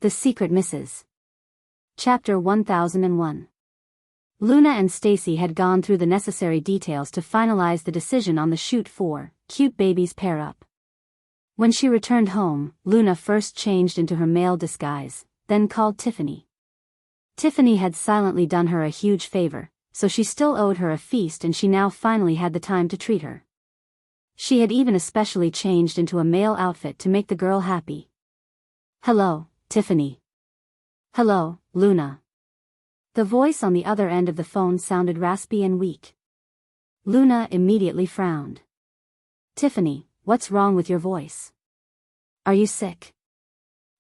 The Secret Misses. Chapter 1001. Luna and Stacy had gone through the necessary details to finalize the decision on the shoot for Cute Babies Pair Up. When she returned home, Luna first changed into her male disguise, then called Tiffany. Tiffany had silently done her a huge favor, so she still owed her a feast, and she now finally had the time to treat her. She had even especially changed into a male outfit to make the girl happy. "Hello, Tiffany." "Hello, Luna." The voice on the other end of the phone sounded raspy and weak. Luna immediately frowned. "Tiffany, what's wrong with your voice? Are you sick?"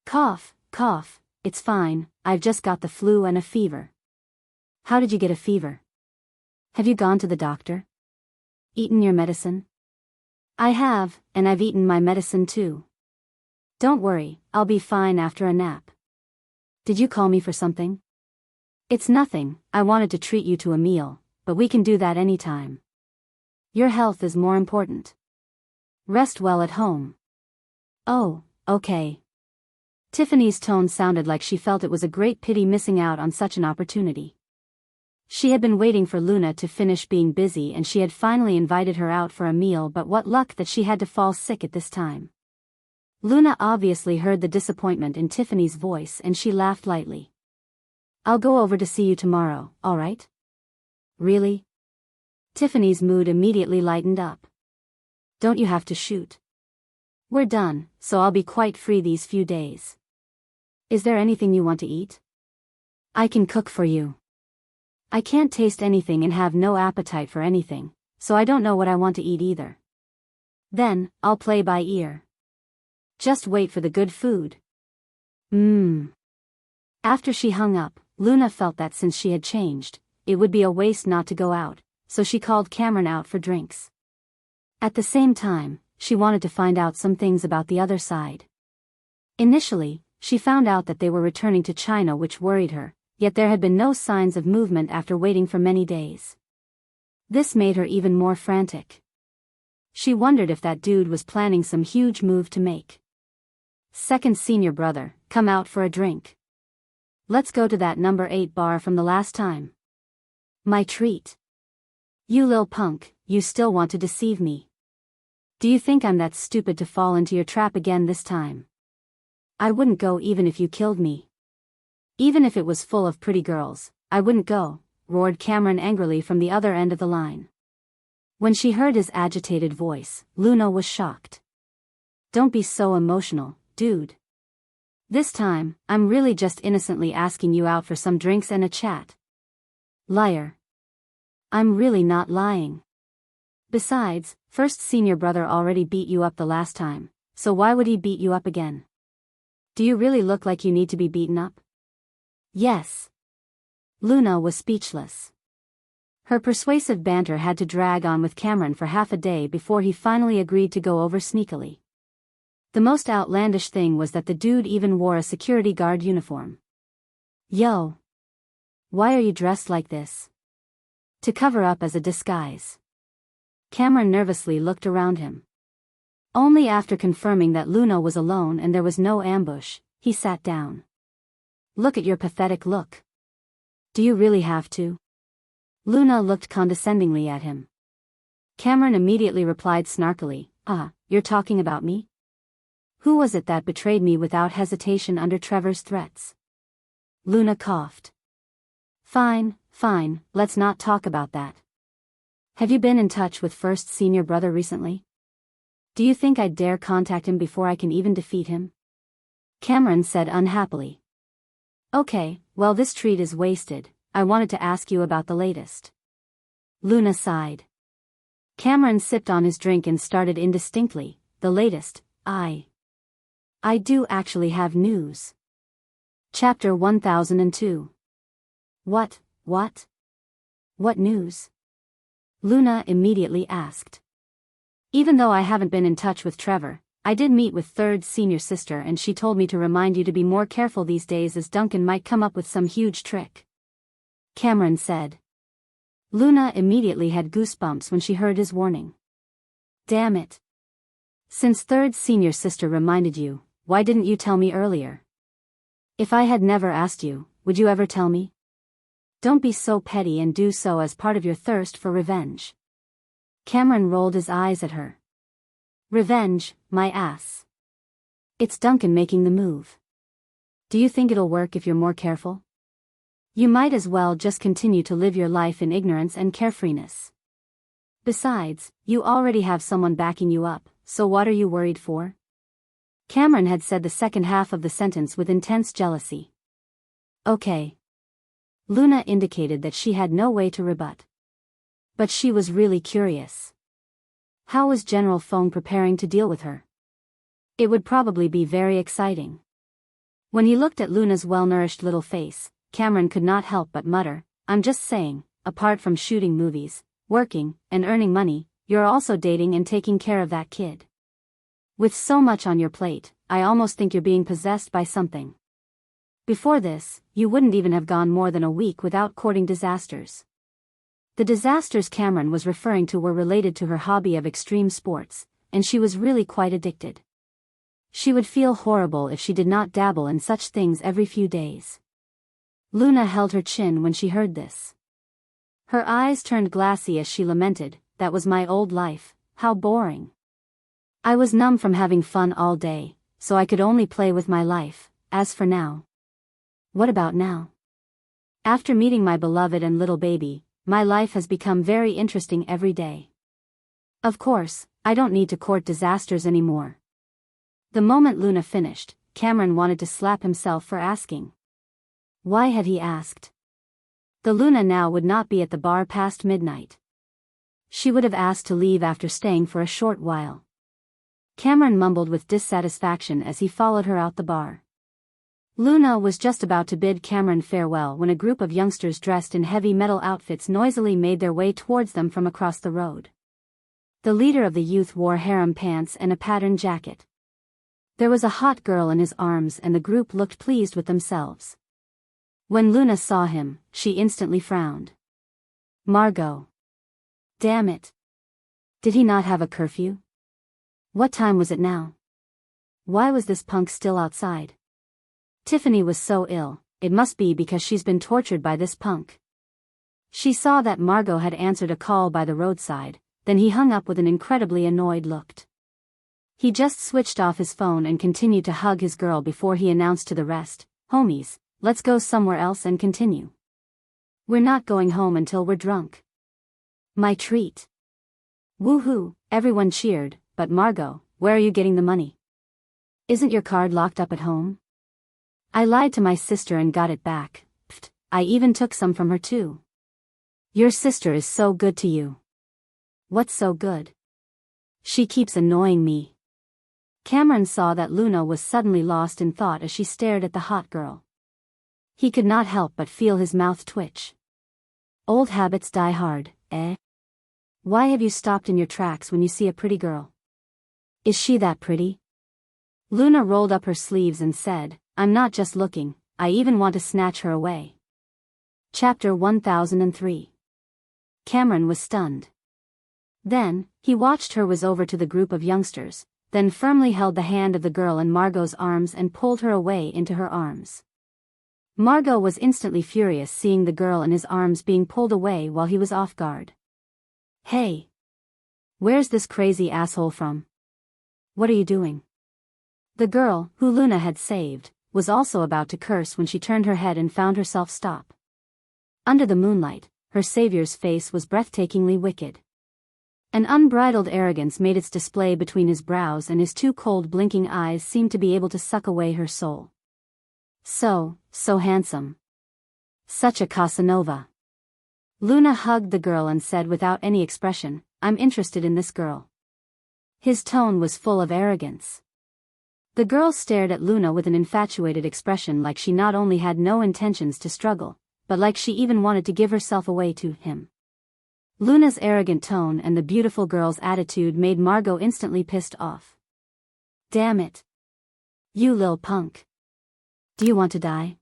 "Cough, cough, it's fine, I've just got the flu and a fever." "How did you get a fever? Have you gone to the doctor? Eaten your medicine?" "I have, and I've eaten my medicine too. Don't worry, I'll be fine after a nap." "Did you call me for something?" "It's nothing, I wanted to treat you to a meal, but we can do that anytime. Your health is more important. Rest well at home." "Oh, okay." Tiffany's tone sounded like she felt it was a great pity missing out on such an opportunity. She had been waiting for Luna to finish being busy, and she had finally invited her out for a meal, but what luck that she had to fall sick at this time. Luna obviously heard the disappointment in Tiffany's voice, and she laughed lightly. "I'll go over to see you tomorrow, alright?" "Really?" Tiffany's mood immediately lightened up. "Don't you have to shoot? We're done, so I'll be quite free these few days. Is there anything you want to eat? I can cook for you." "I can't taste anything and have no appetite for anything, so I don't know what I want to eat either." "Then, I'll play by ear. Just wait for the good food." After she hung up, Luna felt that since she had changed, it would be a waste not to go out, so she called Cameron out for drinks. At the same time, she wanted to find out some things about the other side. Initially, she found out that they were returning to China, which worried her, yet there had been no signs of movement after waiting for many days. This made her even more frantic. She wondered if that dude was planning some huge move to make. "Second senior brother, come out for a drink. Let's go to that number 8 bar from the last time." "My treat." "You lil punk, you still want to deceive me. Do you think I'm that stupid to fall into your trap again this time? I wouldn't go even if you killed me. Even if it was full of pretty girls, I wouldn't go," roared Cameron angrily from the other end of the line. When she heard his agitated voice, Luna was shocked. "Don't be so emotional, dude. This time, I'm really just innocently asking you out for some drinks and a chat." "Liar." "I'm really not lying. Besides, first senior brother already beat you up the last time, so why would he beat you up again? Do you really look like you need to be beaten up?" "Yes." Luna was speechless. Her persuasive banter had to drag on with Cameron for half a day before he finally agreed to go over sneakily. The most outlandish thing was that the dude even wore a security guard uniform. "Yo. Why are you dressed like this?" "To cover up as a disguise." Cameron nervously looked around him. Only after confirming that Luna was alone and there was no ambush, he sat down. "Look at your pathetic look. Do you really have to?" Luna looked condescendingly at him. Cameron immediately replied snarkily, You're talking about me? Who was it that betrayed me without hesitation under Trevor's threats?" Luna coughed. Fine, let's not talk about that. Have you been in touch with first senior brother recently? Do you think I'd dare contact him before I can even defeat him?" Cameron said unhappily. "Okay, well, this treat is wasted. I wanted to ask you about the latest." Luna sighed. Cameron sipped on his drink and started indistinctly, "The latest, I do actually have news." Chapter 1002. What news? Luna immediately asked. "Even though I haven't been in touch with Trevor, I did meet with third senior sister, and she told me to remind you to be more careful these days, as Duncan might come up with some huge trick," Cameron said. Luna immediately had goosebumps when she heard his warning. Damn it. Since third senior sister reminded you, why didn't you tell me earlier? If I had never asked you, would you ever tell me? Don't be so petty and do so as part of your thirst for revenge. Cameron rolled his eyes at her. Revenge, my ass. It's Duncan making the move. Do you think it'll work if you're more careful? You might as well just continue to live your life in ignorance and carefreeness. Besides, you already have someone backing you up, so what are you worried for? Cameron had said the second half of the sentence with intense jealousy. Okay. Luna indicated that she had no way to rebut. But she was really curious. How was General Fong preparing to deal with her? It would probably be very exciting. When he looked at Luna's well-nourished little face, Cameron could not help but mutter, I'm just saying, apart from shooting movies, working, and earning money, you're also dating and taking care of that kid. With so much on your plate, I almost think you're being possessed by something. Before this, you wouldn't even have gone more than a week without courting disasters. The disasters Cameron was referring to were related to her hobby of extreme sports, and she was really quite addicted. She would feel horrible if she did not dabble in such things every few days. Luna held her chin when she heard this. Her eyes turned glassy as she lamented, that was my old life, how boring. I was numb from having fun all day, so I could only play with my life. As for now. What about now? After meeting my beloved and little baby, my life has become very interesting every day. Of course, I don't need to court disasters anymore. The moment Luna finished, Cameron wanted to slap himself for asking. Why had he asked? The Luna now would not be at the bar past midnight. She would have asked to leave after staying for a short while. Cameron mumbled with dissatisfaction as he followed her out the bar. Luna was just about to bid Cameron farewell when a group of youngsters dressed in heavy metal outfits noisily made their way towards them from across the road. The leader of the youth wore harem pants and a patterned jacket. There was a hot girl in his arms and the group looked pleased with themselves. When Luna saw him, she instantly frowned. Margot. Damn it. Did he not have a curfew? What time was it now? Why was this punk still outside? Tiffany was so ill, it must be because she's been tortured by this punk. She saw that Margot had answered a call by the roadside, then he hung up with an incredibly annoyed look. He just switched off his phone and continued to hug his girl before he announced to the rest, homies, let's go somewhere else and continue. We're not going home until we're drunk. My treat. Woohoo, everyone cheered, but Margot, where are you getting the money? Isn't your card locked up at home? I lied to my sister and got it back. Pfft, I even took some from her too. Your sister is so good to you. What's so good? She keeps annoying me. Cameron saw that Luna was suddenly lost in thought as she stared at the hot girl. He could not help but feel his mouth twitch. Old habits die hard, eh? Why have you stopped in your tracks when you see a pretty girl? Is she that pretty? Luna rolled up her sleeves and said, I'm not just looking, I even want to snatch her away. Chapter 1003. Cameron was stunned. Then, he watched her was over to the group of youngsters, then firmly held the hand of the girl in Margot's arms and pulled her away into her arms. Margot was instantly furious seeing the girl in his arms being pulled away while he was off guard. Hey! Where's this crazy asshole from? What are you doing? The girl, who Luna had saved, was also about to curse when she turned her head and found herself stop. Under the moonlight, her savior's face was breathtakingly wicked. An unbridled arrogance made its display between his brows and his two cold blinking eyes seemed to be able to suck away her soul. So handsome. Such a Casanova. Luna hugged the girl and said without any expression, I'm interested in this girl. His tone was full of arrogance. The girl stared at Luna with an infatuated expression like she not only had no intentions to struggle, but like she even wanted to give herself away to him. Luna's arrogant tone and the beautiful girl's attitude made Margot instantly pissed off. Damn it. You lil punk. Do you want to die?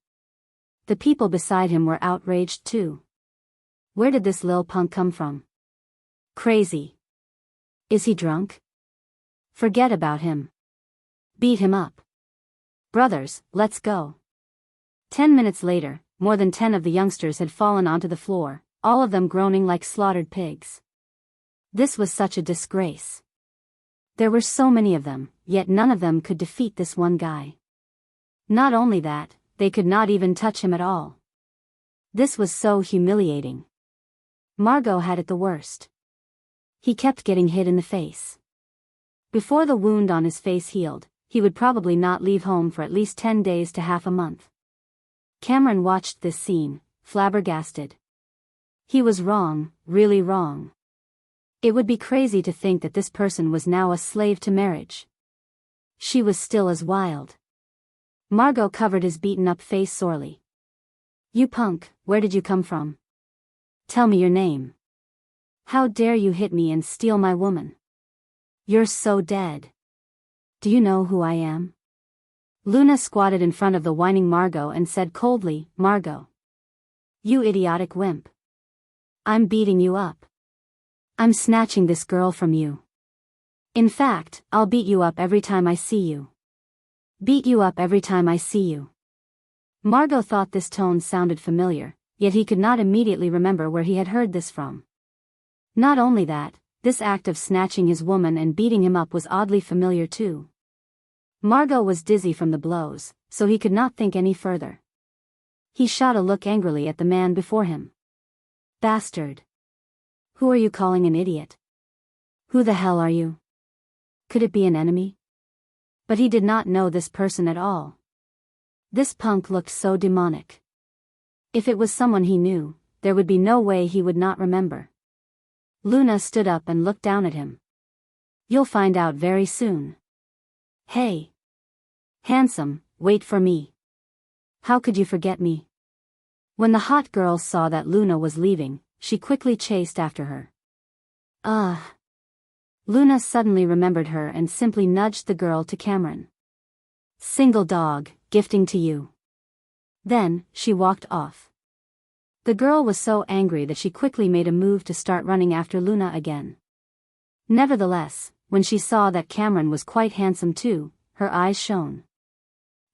The people beside him were outraged too. Where did this lil punk come from? Crazy. Is he drunk? Forget about him. Beat him up. Brothers, let's go. 10 minutes later, more than 10 of the youngsters had fallen onto the floor, all of them groaning like slaughtered pigs. This was such a disgrace. There were so many of them, yet none of them could defeat this one guy. Not only that, they could not even touch him at all. This was so humiliating. Margot had it the worst. He kept getting hit in the face. Before the wound on his face healed, he would probably not leave home for at least 10 days to half a month. Cameron watched this scene, flabbergasted. He was wrong, really wrong. It would be crazy to think that this person was now a slave to marriage. She was still as wild. Margot covered his beaten-up face sorely. "You punk, where did you come from? Tell me your name. How dare you hit me and steal my woman? You're so dead. Do you know who I am?" Luna squatted in front of the whining Margot and said coldly, "Margot. You idiotic wimp. I'm beating you up. I'm snatching this girl from you. In fact, I'll beat you up every time I see you. Beat you up every time I see you." Margot thought this tone sounded familiar, yet he could not immediately remember where he had heard this from. Not only that, this act of snatching his woman and beating him up was oddly familiar too. Margot was dizzy from the blows, so he could not think any further. He shot a look angrily at the man before him. "Bastard. Who are you calling an idiot? Who the hell are you? Could it be an enemy?" But he did not know this person at all. This punk looked so demonic. If it was someone he knew, there would be no way he would not remember. Luna stood up and looked down at him. "You'll find out very soon. Hey. Handsome, wait for me. How could you forget me?" When the hot girl saw that Luna was leaving, she quickly chased after her. Ugh. Luna suddenly remembered her and simply nudged the girl to Cameron. "Single dog, gifting to you." Then, she walked off. The girl was so angry that she quickly made a move to start running after Luna again. Nevertheless, when she saw that Cameron was quite handsome too, her eyes shone.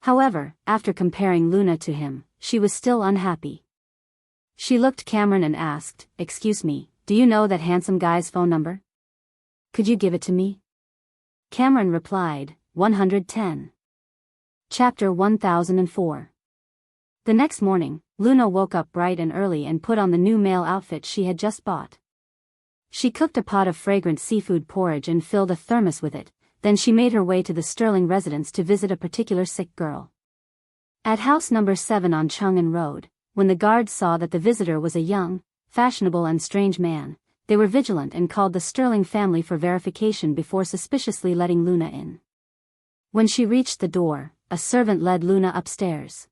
However, after comparing Luna to him, she was still unhappy. She looked Cameron and asked, "Excuse me, do you know that handsome guy's phone number? Could you give it to me?" Cameron replied, 110. Chapter 1004. The next morning, Luna woke up bright and early and put on the new male outfit she had just bought. She cooked a pot of fragrant seafood porridge and filled a thermos with it, then she made her way to the Sterling residence to visit a particular sick girl. At house number 7 on Chung'an Road, when the guards saw that the visitor was a young, fashionable and strange man, they were vigilant and called the Sterling family for verification before suspiciously letting Luna in. When she reached the door, a servant led Luna upstairs.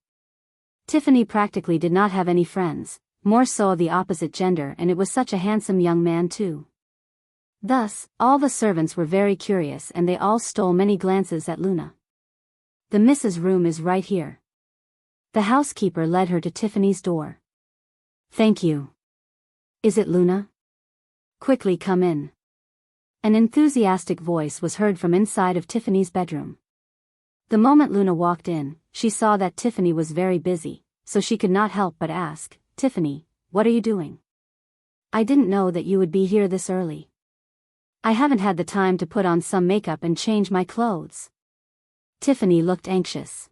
Tiffany practically did not have any friends, more so of the opposite gender, and it was such a handsome young man too. Thus, all the servants were very curious and they all stole many glances at Luna. "The Mrs. room is right here." The housekeeper led her to Tiffany's door. "Thank you. Is it Luna? Quickly come in." An enthusiastic voice was heard from inside of Tiffany's bedroom. The moment Luna walked in, she saw that Tiffany was very busy, so she could not help but ask, "Tiffany, what are you doing? I didn't know that you would be here this early. I haven't had the time to put on some makeup and change my clothes." Tiffany looked anxious.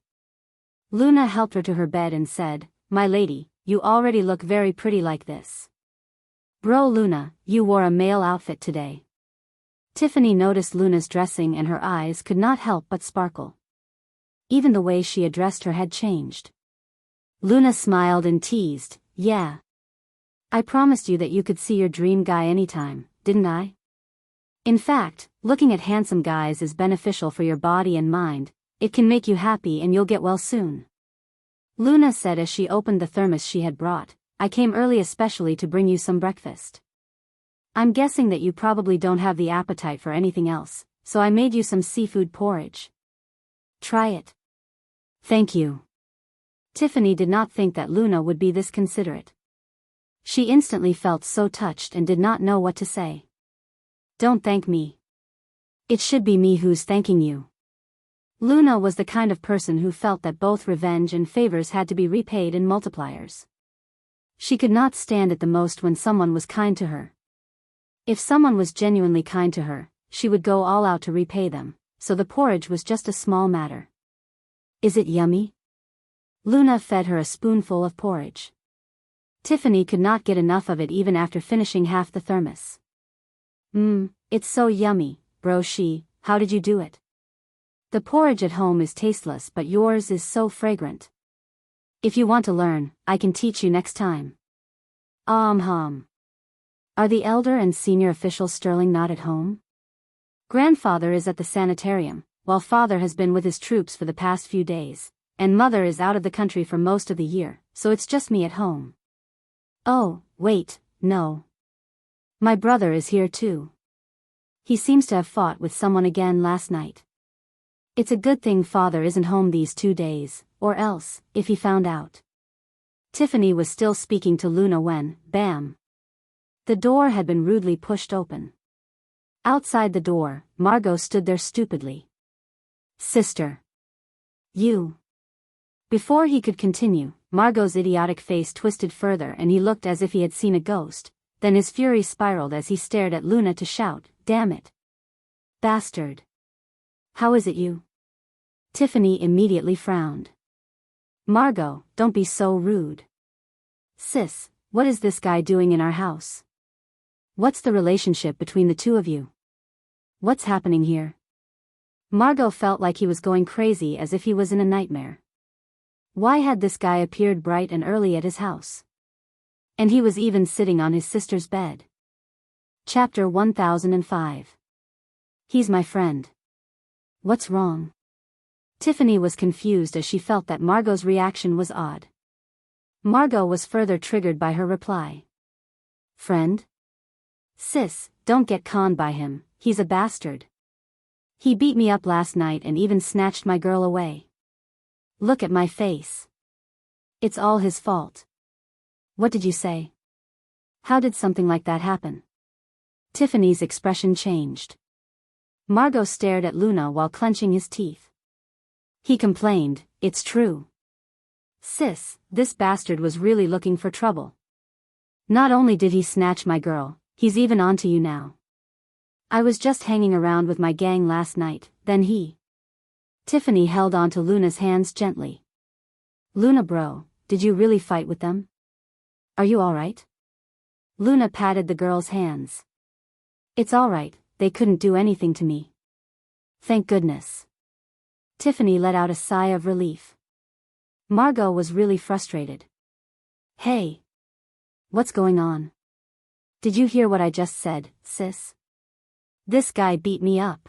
Luna helped her to her bed and said, "My lady, you already look very pretty like this. Bro Luna, you wore a male outfit today." Tiffany noticed Luna's dressing and her eyes could not help but sparkle. Even the way she addressed her had changed. Luna smiled and teased, "Yeah. I promised you that you could see your dream guy anytime, didn't I? In fact, looking at handsome guys is beneficial for your body and mind. It can make you happy and you'll get well soon." Luna said as she opened the thermos she had brought, "I came early especially to bring you some breakfast. I'm guessing that you probably don't have the appetite for anything else, so I made you some seafood porridge. Try it." "Thank you." Tiffany did not think that Luna would be this considerate. She instantly felt so touched and did not know what to say. "Don't thank me. It should be me who's thanking you." Luna was the kind of person who felt that both revenge and favors had to be repaid in multipliers. She could not stand it the most when someone was kind to her. If someone was genuinely kind to her, she would go all out to repay them, so the porridge was just a small matter. Is it yummy? Luna fed her a spoonful of porridge. Tiffany could not get enough of it even after finishing half the thermos. It's so yummy, bro. How did you do it? The porridge at home is tasteless, but yours is so fragrant. If you want to learn, I can teach you next time. Are the elder and senior officials Sterling not at home? Grandfather is at the sanitarium, while father has been with his troops for the past few days, and mother is out of the country for most of the year, so it's just me at home. Oh, wait, no. My brother is here too. He seems to have fought with someone again last night. It's a good thing father isn't home these 2 days, or else, if he found out. Tiffany was still speaking to Luna when, bam! The door had been rudely pushed open. Outside the door, Margot stood there stupidly. Sister. You. Before he could continue, Margot's idiotic face twisted further and he looked as if he had seen a ghost, then his fury spiraled as he stared at Luna to shout, damn it. Bastard. How is it you? Tiffany immediately frowned. Margot, don't be so rude. Sis, what is this guy doing in our house? What's the relationship between the two of you? What's happening here? Margot felt like he was going crazy as if he was in a nightmare. Why had this guy appeared bright and early at his house? And he was even sitting on his sister's bed. Chapter 1005. He's my friend. What's wrong? Tiffany was confused as she felt that Margot's reaction was odd. Margot was further triggered by her reply. Friend? Sis, don't get conned by him, he's a bastard. He beat me up last night and even snatched my girl away. Look at my face. It's all his fault. What did you say? How did something like that happen? Tiffany's expression changed. Margot stared at Luna while clenching his teeth. He complained, it's true. Sis, this bastard was really looking for trouble. Not only did he snatch my girl, he's even onto you now. I was just hanging around with my gang last night, then he. Tiffany held onto Luna's hands gently. Luna bro, did you really fight with them? Are you alright? Luna patted the girl's hands. It's alright, they couldn't do anything to me. Thank goodness. Tiffany let out a sigh of relief. Margot was really frustrated. Hey. What's going on? Did you hear what I just said, sis? This guy beat me up.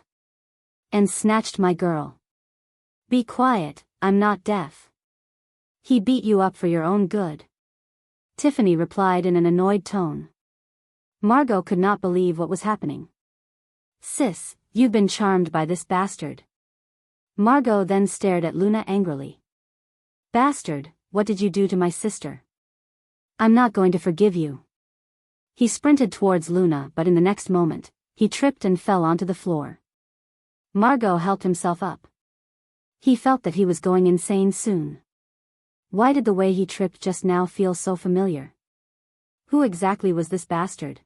And snatched my girl. Be quiet, I'm not deaf. He beat you up for your own good. Tiffany replied in an annoyed tone. Margot could not believe what was happening. Sis, you've been charmed by this bastard. Margot then stared at Luna angrily. Bastard, what did you do to my sister? I'm not going to forgive you. He sprinted towards Luna, but in the next moment, he tripped and fell onto the floor. Margot helped himself up. He felt that he was going insane soon. Why did the way he tripped just now feel so familiar? Who exactly was this bastard?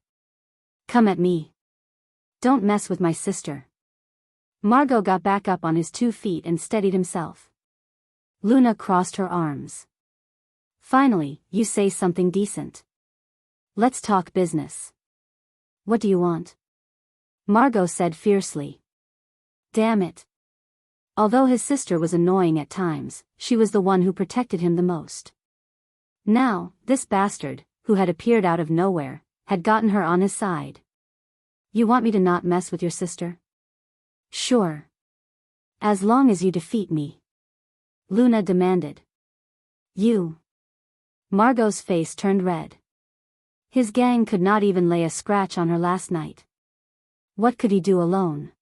Come at me. Don't mess with my sister. Margot got back up on his 2 feet and steadied himself. Luna crossed her arms. Finally, you say something decent. Let's talk business. What do you want? Margot said fiercely. Damn it. Although his sister was annoying at times, she was the one who protected him the most. Now, this bastard, who had appeared out of nowhere, had gotten her on his side. You want me to not mess with your sister? Sure. As long as you defeat me. Luna demanded. You. Margot's face turned red. His gang could not even lay a scratch on her last night. What could he do alone?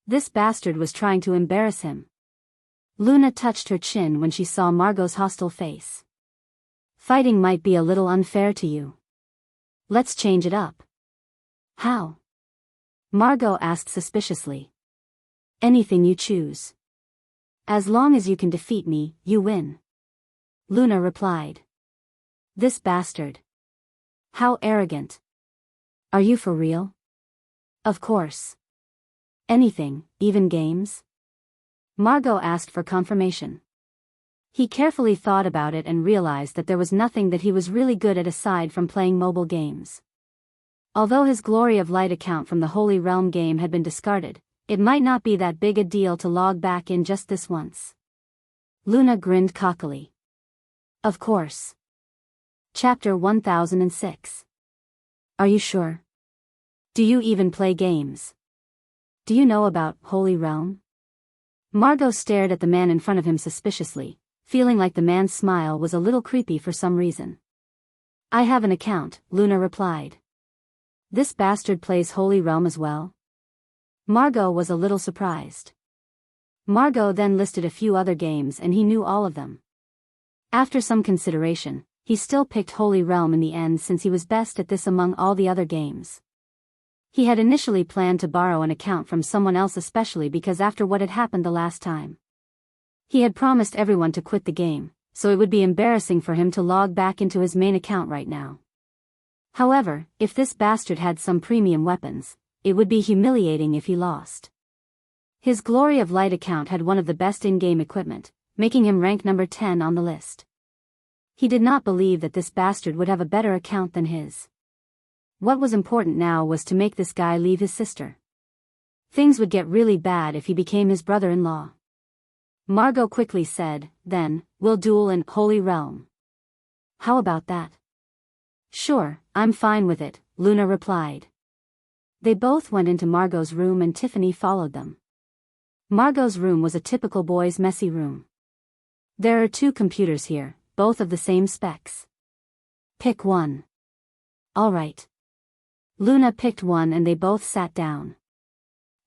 This bastard was trying to embarrass him. Luna touched her chin when she saw Margot's hostile face. Fighting might be a little unfair to you. Let's change it up. How? Margot asked suspiciously. Anything you choose. As long as you can defeat me, you win. Luna replied. This bastard. How arrogant. Are you for real? Of course. Anything, even games? Margot asked for confirmation. He carefully thought about it and realized that there was nothing that he was really good at aside from playing mobile games. Although his Glory of Light account from the Holy Realm game had been discarded, it might not be that big a deal to log back in just this once. Luna grinned cockily. Of course. Chapter 1006. Are you sure? Do you even play games? Do you know about Holy Realm? Margot stared at the man in front of him suspiciously, feeling like the man's smile was a little creepy for some reason. I have an account, Luna replied. This bastard plays Holy Realm as well? Margot was a little surprised. Margot then listed a few other games and he knew all of them. After some consideration, he still picked Holy Realm in the end since he was best at this among all the other games. He had initially planned to borrow an account from someone else especially because after what had happened the last time. He had promised everyone to quit the game, so it would be embarrassing for him to log back into his main account right now. However, if this bastard had some premium weapons, it would be humiliating if he lost. His Glory of Light account had one of the best in-game equipment, making him rank number 10 on the list. He did not believe that this bastard would have a better account than his. What was important now was to make this guy leave his sister. Things would get really bad if he became his brother-in-law. Margot quickly said, then, we'll duel in Holy Realm. How about that? Sure, I'm fine with it, Luna replied. They both went into Margot's room and Tiffany followed them. Margot's room was a typical boy's messy room. There are 2 computers here, both of the same specs. Pick one. All right. Luna picked one and they both sat down.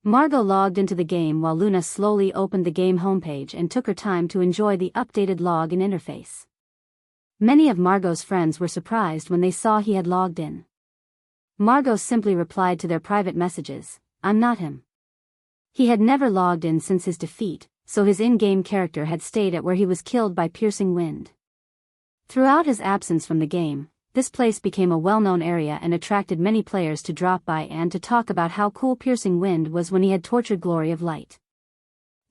Margot logged into the game while Luna slowly opened the game homepage and took her time to enjoy the updated login interface. Many of Margot's friends were surprised when they saw he had logged in. Margot simply replied to their private messages, I'm not him. He had never logged in since his defeat, so his in-game character had stayed at where he was killed by piercing wind. Throughout his absence from the game, this place became a well-known area and attracted many players to drop by and to talk about how cool piercing wind was when he had tortured Glory of Light.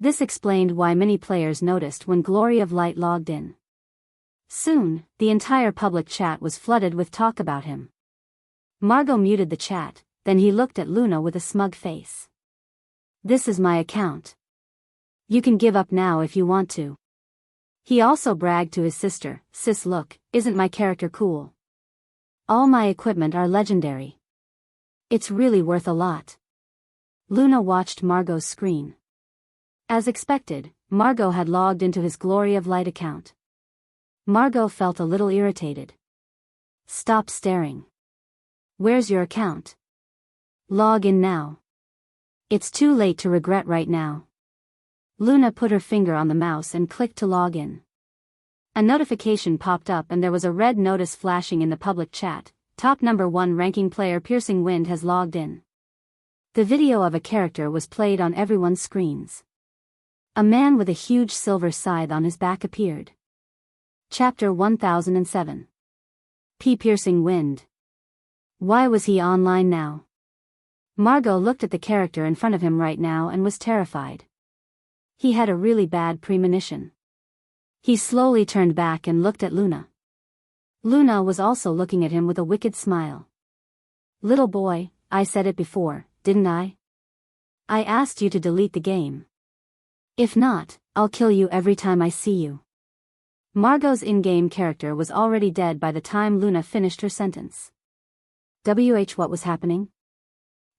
This explained why many players noticed when Glory of Light logged in. Soon, the entire public chat was flooded with talk about him. Margot muted the chat, then he looked at Luna with a smug face. This is my account. You can give up now if you want to. He also bragged to his sister, sis look, isn't my character cool? All my equipment are legendary. It's really worth a lot. Luna watched Margot's screen. As expected, Margot had logged into his Glory of Light account. Margot felt a little irritated. Stop staring. Where's your account? Log in now. It's too late to regret right now. Luna put her finger on the mouse and clicked to log in. A notification popped up and there was a red notice flashing in the public chat, top number 1 ranking player Piercing Wind has logged in. The video of a character was played on everyone's screens. A man with a huge silver scythe on his back appeared. Chapter 1007. Piercing Wind. Why was he online now? Margot looked at the character in front of him right now and was terrified. He had a really bad premonition. He slowly turned back and looked at Luna. Luna was also looking at him with a wicked smile. Little boy, I said it before, didn't I? I asked you to delete the game. If not, I'll kill you every time I see you. Margot's in-game character was already dead by the time Luna finished her sentence. What was happening?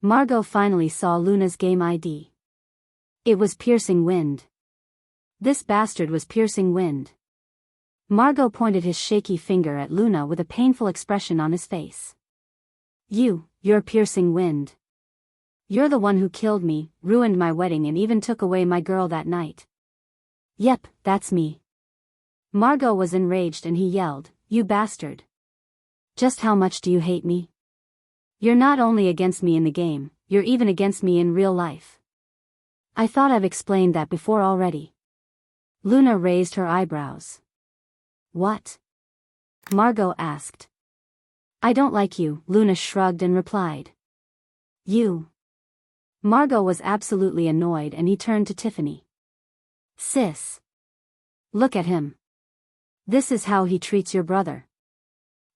Margot finally saw Luna's game ID. It was Piercing Wind. This bastard was Piercing Wind. Margot pointed his shaky finger at Luna with a painful expression on his face. You're Piercing Wind. You're the one who killed me, ruined my wedding and even took away my girl that night. Yep, that's me. Margot was enraged and he yelled, you bastard. Just how much do you hate me? You're not only against me in the game, you're even against me in real life. I thought I've explained that before already. Luna raised her eyebrows. What? Margot asked. I don't like you, Luna shrugged and replied. You. Margot was absolutely annoyed and he turned to Tiffany. Sis. Look at him. This is how he treats your brother.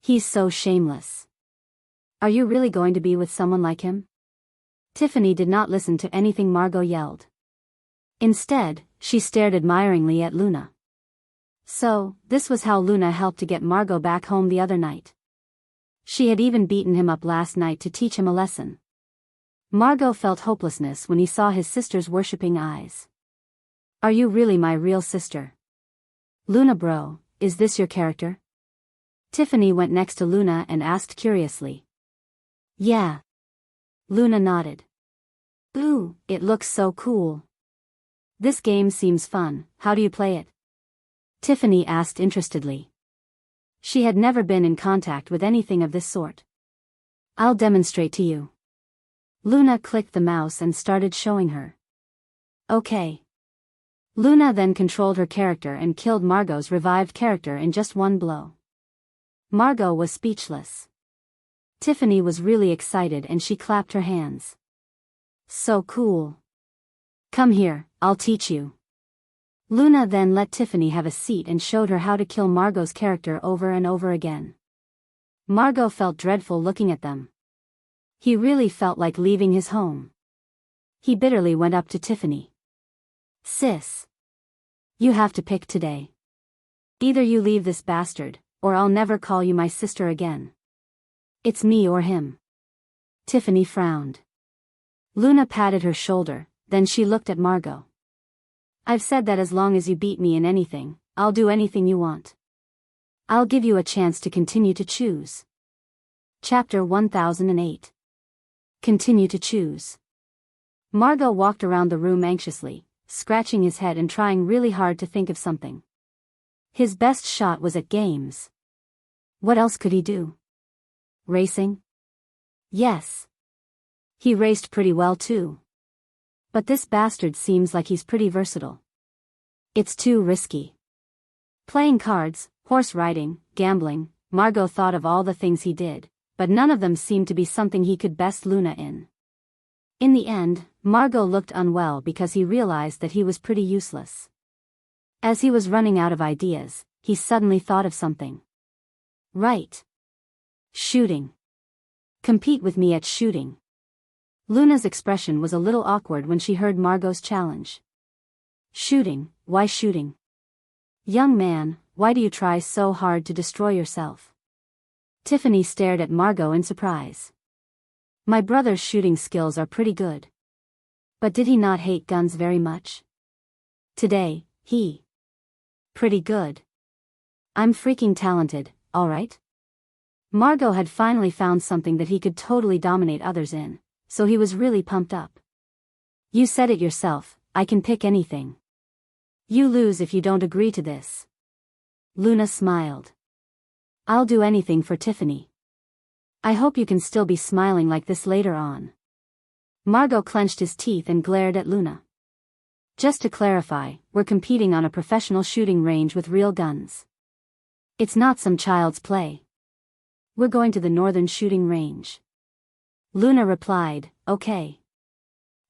He's so shameless. Are you really going to be with someone like him? Tiffany did not listen to anything Margot yelled. Instead, she stared admiringly at Luna. So, this was how Luna helped to get Margot back home the other night. She had even beaten him up last night to teach him a lesson. Margot felt hopelessness when he saw his sister's worshipping eyes. Are you really my real sister? Luna bro, is this your character? Tiffany went next to Luna and asked curiously. Yeah. Luna nodded. Ooh, it looks so cool. This game seems fun, how do you play it? Tiffany asked interestedly. She had never been in contact with anything of this sort. I'll demonstrate to you. Luna clicked the mouse and started showing her. Okay. Luna then controlled her character and killed Margot's revived character in just one blow. Margot was speechless. Tiffany was really excited and she clapped her hands. So cool. Come here, I'll teach you. Luna then let Tiffany have a seat and showed her how to kill Margot's character over and over again. Margot felt dreadful looking at them. He really felt like leaving his home. He bitterly went up to Tiffany. Sis. You have to pick today. Either you leave this bastard, or I'll never call you my sister again. It's me or him. Tiffany frowned. Luna patted her shoulder, then she looked at Margot. I've said that as long as you beat me in anything, I'll do anything you want. I'll give you a chance to continue to choose. Chapter 1008. Continue to choose. Margot walked around the room anxiously, scratching his head and trying really hard to think of something. His best shot was at games. What else could he do? Racing? Yes. He raced pretty well too. But this bastard seems like he's pretty versatile. It's too risky. Playing cards, horse riding, gambling, Margot thought of all the things he did, but none of them seemed to be something he could best Luna in. In the end, Margot looked unwell because he realized that he was pretty useless. As he was running out of ideas, he suddenly thought of something. Right. Shooting. Compete with me at shooting. Luna's expression was a little awkward when she heard Margot's challenge. Shooting, why shooting? Young man, why do you try so hard to destroy yourself? Tiffany stared at Margot in surprise. My brother's shooting skills are pretty good. But did he not hate guns very much? Today, he. Pretty good. I'm freaking talented, alright? Margot had finally found something that he could totally dominate others in. So he was really pumped up. You said it yourself, I can pick anything. You lose if you don't agree to this. Luna smiled. I'll do anything for Tiffany. I hope you can still be smiling like this later on. Margot clenched his teeth and glared at Luna. Just to clarify, we're competing on a professional shooting range with real guns. It's not some child's play. We're going to the northern shooting range. Luna replied, okay.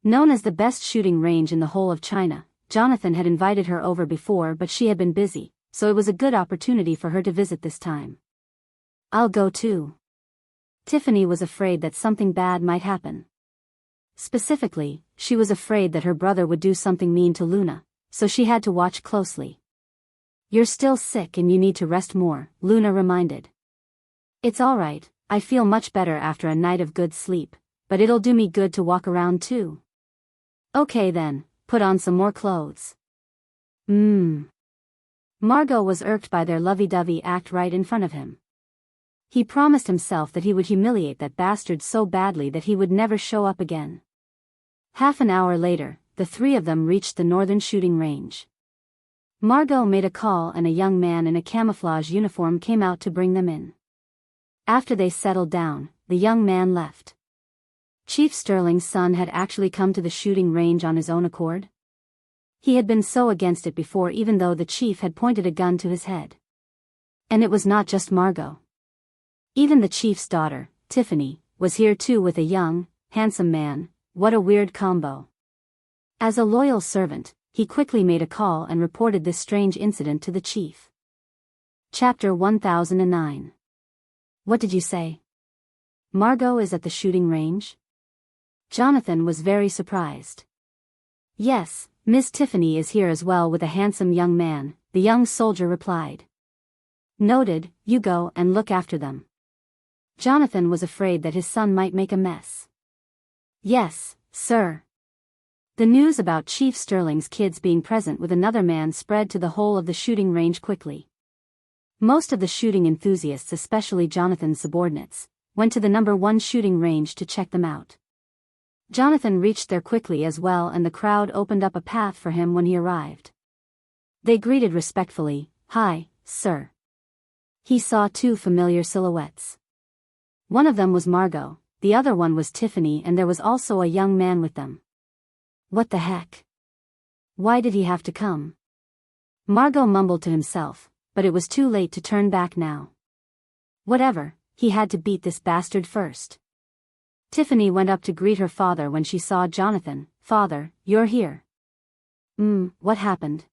Known as the best shooting range in the whole of China, Jonathan had invited her over before but she had been busy, so it was a good opportunity for her to visit this time. I'll go too. Tiffany was afraid that something bad might happen. Specifically, she was afraid that her brother would do something mean to Luna, so she had to watch closely. You're still sick and you need to rest more, Luna reminded. It's alright. I feel much better after a night of good sleep, but it'll do me good to walk around too. Okay then, put on some more clothes. Margot was irked by their lovey-dovey act right in front of him. He promised himself that he would humiliate that bastard so badly that he would never show up again. Half an hour later, the three of them reached the northern shooting range. Margot made a call and a young man in a camouflage uniform came out to bring them in. After they settled down, the young man left. Chief Sterling's son had actually come to the shooting range on his own accord? He had been so against it before, even though the chief had pointed a gun to his head. And it was not just Margot. Even the chief's daughter, Tiffany, was here too, with a young, handsome man. What a weird combo. As a loyal servant, he quickly made a call and reported this strange incident to the chief. Chapter 1009. What did you say? Margot is at the shooting range? Jonathan was very surprised. Yes, Miss Tiffany is here as well with a handsome young man, the young soldier replied. Noted, you go and look after them. Jonathan was afraid that his son might make a mess. Yes, sir. The news about Chief Sterling's kids being present with another man spread to the whole of the shooting range quickly. Most of the shooting enthusiasts, especially Jonathan's subordinates, went to the #1 shooting range to check them out. Jonathan reached there quickly as well, and the crowd opened up a path for him when he arrived. They greeted respectfully, "Hi, sir." He saw two familiar silhouettes. One of them was Margot, the other one was Tiffany, and there was also a young man with them. What the heck? Why did he have to come? Margot mumbled to himself, but it was too late to turn back now. Whatever, he had to beat this bastard first. Tiffany went up to greet her father when she saw Jonathan. "Father, you're here." What happened?"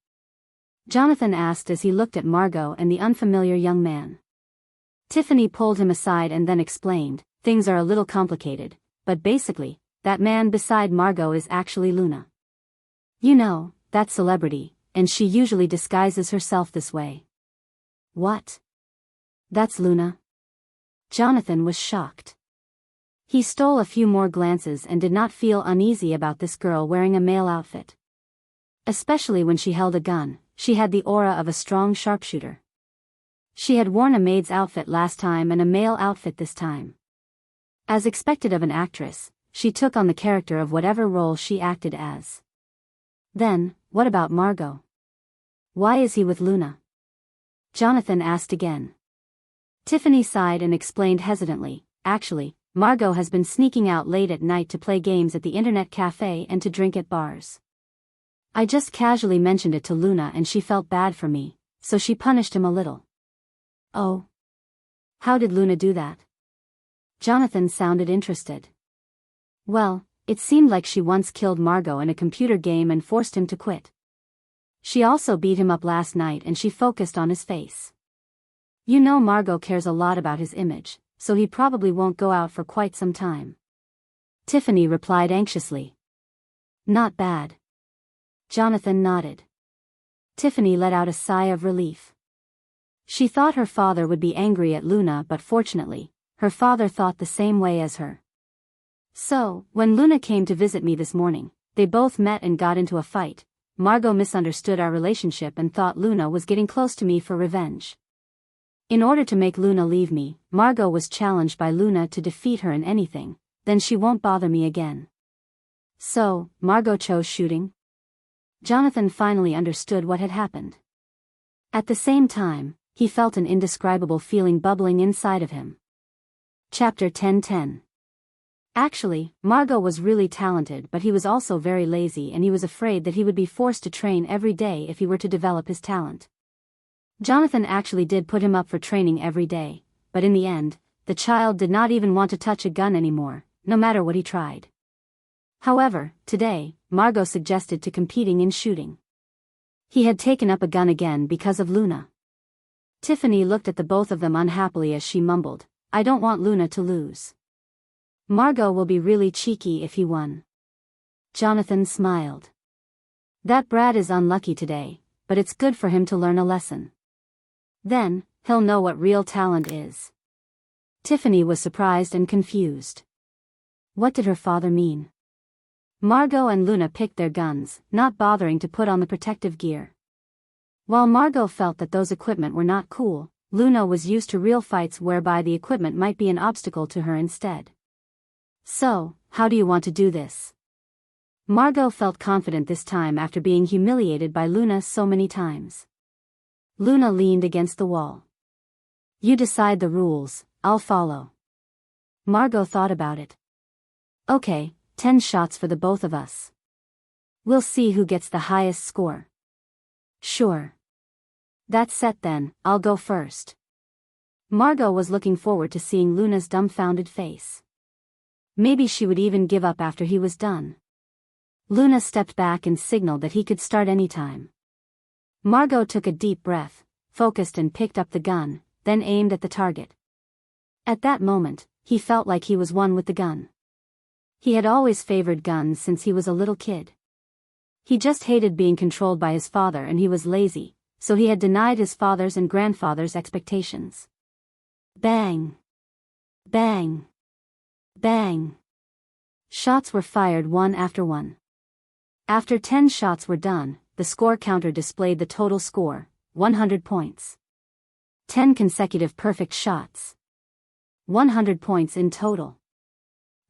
Jonathan asked as he looked at Margot and the unfamiliar young man. Tiffany pulled him aside and then explained, "Things are a little complicated, but basically, that man beside Margot is actually Luna. You know, that celebrity, and she usually disguises herself this way." "What? That's Luna?" Jonathan was shocked. He stole a few more glances and did not feel uneasy about this girl wearing a male outfit. Especially when she held a gun, she had the aura of a strong sharpshooter. She had worn a maid's outfit last time and a male outfit this time. As expected of an actress, she took on the character of whatever role she acted as. Then, what about Margot? Why is he with Luna? Jonathan asked again. Tiffany sighed and explained hesitantly, "Actually, Margot has been sneaking out late at night to play games at the internet cafe and to drink at bars. I just casually mentioned it to Luna and she felt bad for me, so she punished him a little." "Oh. How did Luna do that?" Jonathan sounded interested. "Well, it seemed like she once killed Margot in a computer game and forced him to quit. She also beat him up last night and she focused on his face. You know, Margot cares a lot about his image, so he probably won't go out for quite some time." Tiffany replied anxiously. "Not bad." Jonathan nodded. Tiffany let out a sigh of relief. She thought her father would be angry at Luna, but fortunately, her father thought the same way as her. "So, when Luna came to visit me this morning, they both met and got into a fight. Margot misunderstood our relationship and thought Luna was getting close to me for revenge. In order to make Luna leave me, Margot was challenged by Luna to defeat her in anything, then she won't bother me again. So, Margot chose shooting?" Jonathan finally understood what had happened. At the same time, he felt an indescribable feeling bubbling inside of him. Chapter 10:10. Actually, Margot was really talented, but he was also very lazy and he was afraid that he would be forced to train every day if he were to develop his talent. Jonathan actually did put him up for training every day, but in the end, the child did not even want to touch a gun anymore, no matter what he tried. However, today, Margot suggested to competing in shooting. He had taken up a gun again because of Luna. Tiffany looked at the both of them unhappily as she mumbled, "I don't want Luna to lose. Margot will be really cheeky if he won." Jonathan smiled. "That brat is unlucky today, but it's good for him to learn a lesson. Then, he'll know what real talent is." Tiffany was surprised and confused. What did her father mean? Margot and Luna picked their guns, not bothering to put on the protective gear. While Margot felt that those equipment were not cool, Luna was used to real fights whereby the equipment might be an obstacle to her instead. "So, how do you want to do this?" Margot felt confident this time after being humiliated by Luna so many times. Luna leaned against the wall. "You decide the rules, I'll follow." Margot thought about it. "Okay, 10 shots for the both of us." We'll see who gets the highest score. Sure. That's set then, I'll go first. Margot was looking forward to seeing Luna's dumbfounded face. Maybe she would even give up after he was done. Luna stepped back and signaled that he could start anytime. Margot took a deep breath, focused and picked up the gun, then aimed at the target. At that moment, he felt like he was one with the gun. He had always favored guns since he was a little kid. He just hated being controlled by his father and he was lazy, so he had denied his father's and grandfather's expectations. Bang! Bang! Bang! Shots were fired one after one. After 10 shots were done, the score counter displayed the total score, 100 points. 10 consecutive perfect shots. 100 points in total.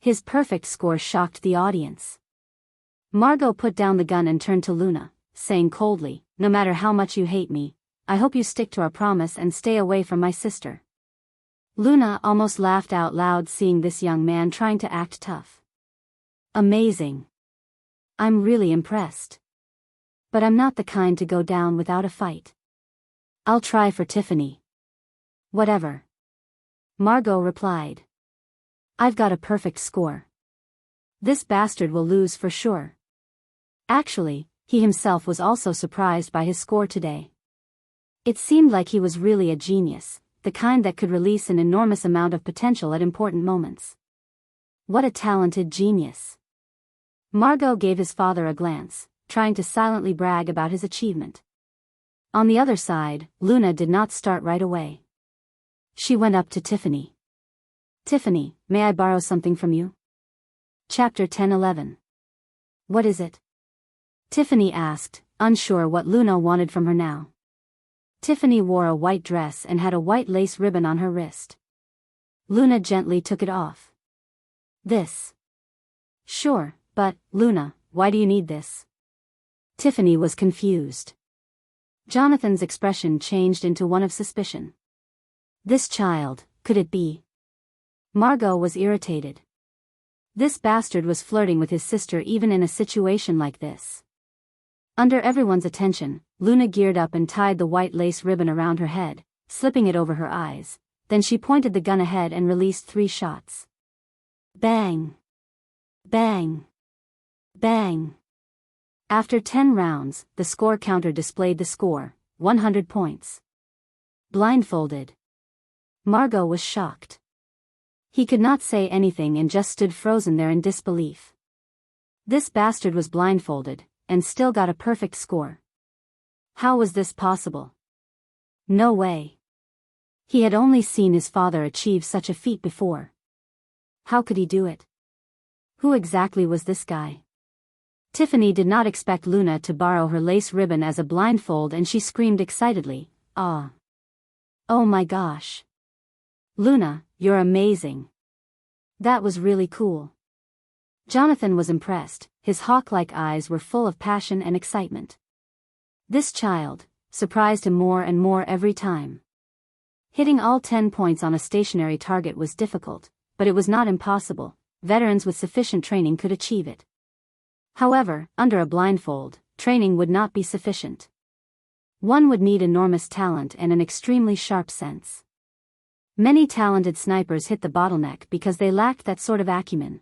His perfect score shocked the audience. Margot put down the gun and turned to Luna, saying coldly, "No matter how much you hate me, I hope you stick to our promise and stay away from my sister." Luna almost laughed out loud seeing this young man trying to act tough. Amazing. I'm really impressed. But I'm not the kind to go down without a fight. I'll try for Tiffany. Whatever. Margot replied. I've got a perfect score. This bastard will lose for sure. Actually, he himself was also surprised by his score today. It seemed like he was really a genius, the kind that could release an enormous amount of potential at important moments. What a talented genius. Margot gave his father a glance, trying to silently brag about his achievement. On the other side, Luna did not start right away. She went up to Tiffany. Tiffany, may I borrow something from you? Chapter 10-11. What is it? Tiffany asked, unsure what Luna wanted from her now. Tiffany wore a white dress and had a white lace ribbon on her wrist. Luna gently took it off. This. Sure, but, Luna, why do you need this? Tiffany was confused. Jonathan's expression changed into one of suspicion. This child, could it be? Margot was irritated. This bastard was flirting with his sister even in a situation like this. Under everyone's attention, Luna geared up and tied the white lace ribbon around her head, slipping it over her eyes. Then she pointed the gun ahead and released 3 shots. Bang! Bang! Bang! After 10 rounds, the score counter displayed the score, 100 points. Blindfolded. Margot was shocked. He could not say anything and just stood frozen there in disbelief. This bastard was blindfolded, and still got a perfect score. How was this possible? No way. He had only seen his father achieve such a feat before. How could he do it? Who exactly was this guy? Tiffany did not expect Luna to borrow her lace ribbon as a blindfold and she screamed excitedly, "Ah! Oh my gosh! Luna, you're amazing! That was really cool." Jonathan was impressed, his hawk-like eyes were full of passion and excitement. This child surprised him more and more every time. Hitting all 10 points on a stationary target was difficult, but it was not impossible. Veterans with sufficient training could achieve it. However, under a blindfold, training would not be sufficient. One would need enormous talent and an extremely sharp sense. Many talented snipers hit the bottleneck because they lacked that sort of acumen.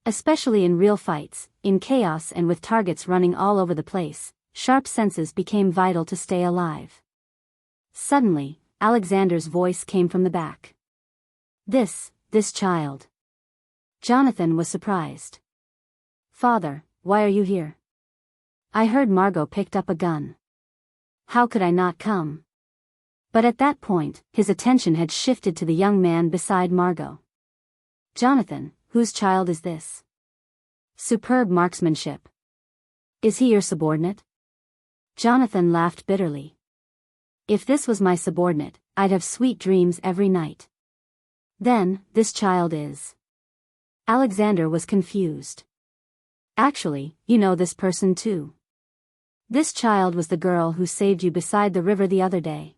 Especially in real fights, in chaos and with targets running all over the place, sharp senses became vital to stay alive. Suddenly, Alexander's voice came from the back. This child. Jonathan was surprised. Father, why are you here? I heard Margot picked up a gun. How could I not come? But at that point, his attention had shifted to the young man beside Margot. Jonathan, whose child is this? Superb marksmanship. Is he your subordinate? Jonathan laughed bitterly. If this was my subordinate, I'd have sweet dreams every night. Then, this child is. Alexander was confused. Actually, you know this person too. This child was the girl who saved you beside the river the other day.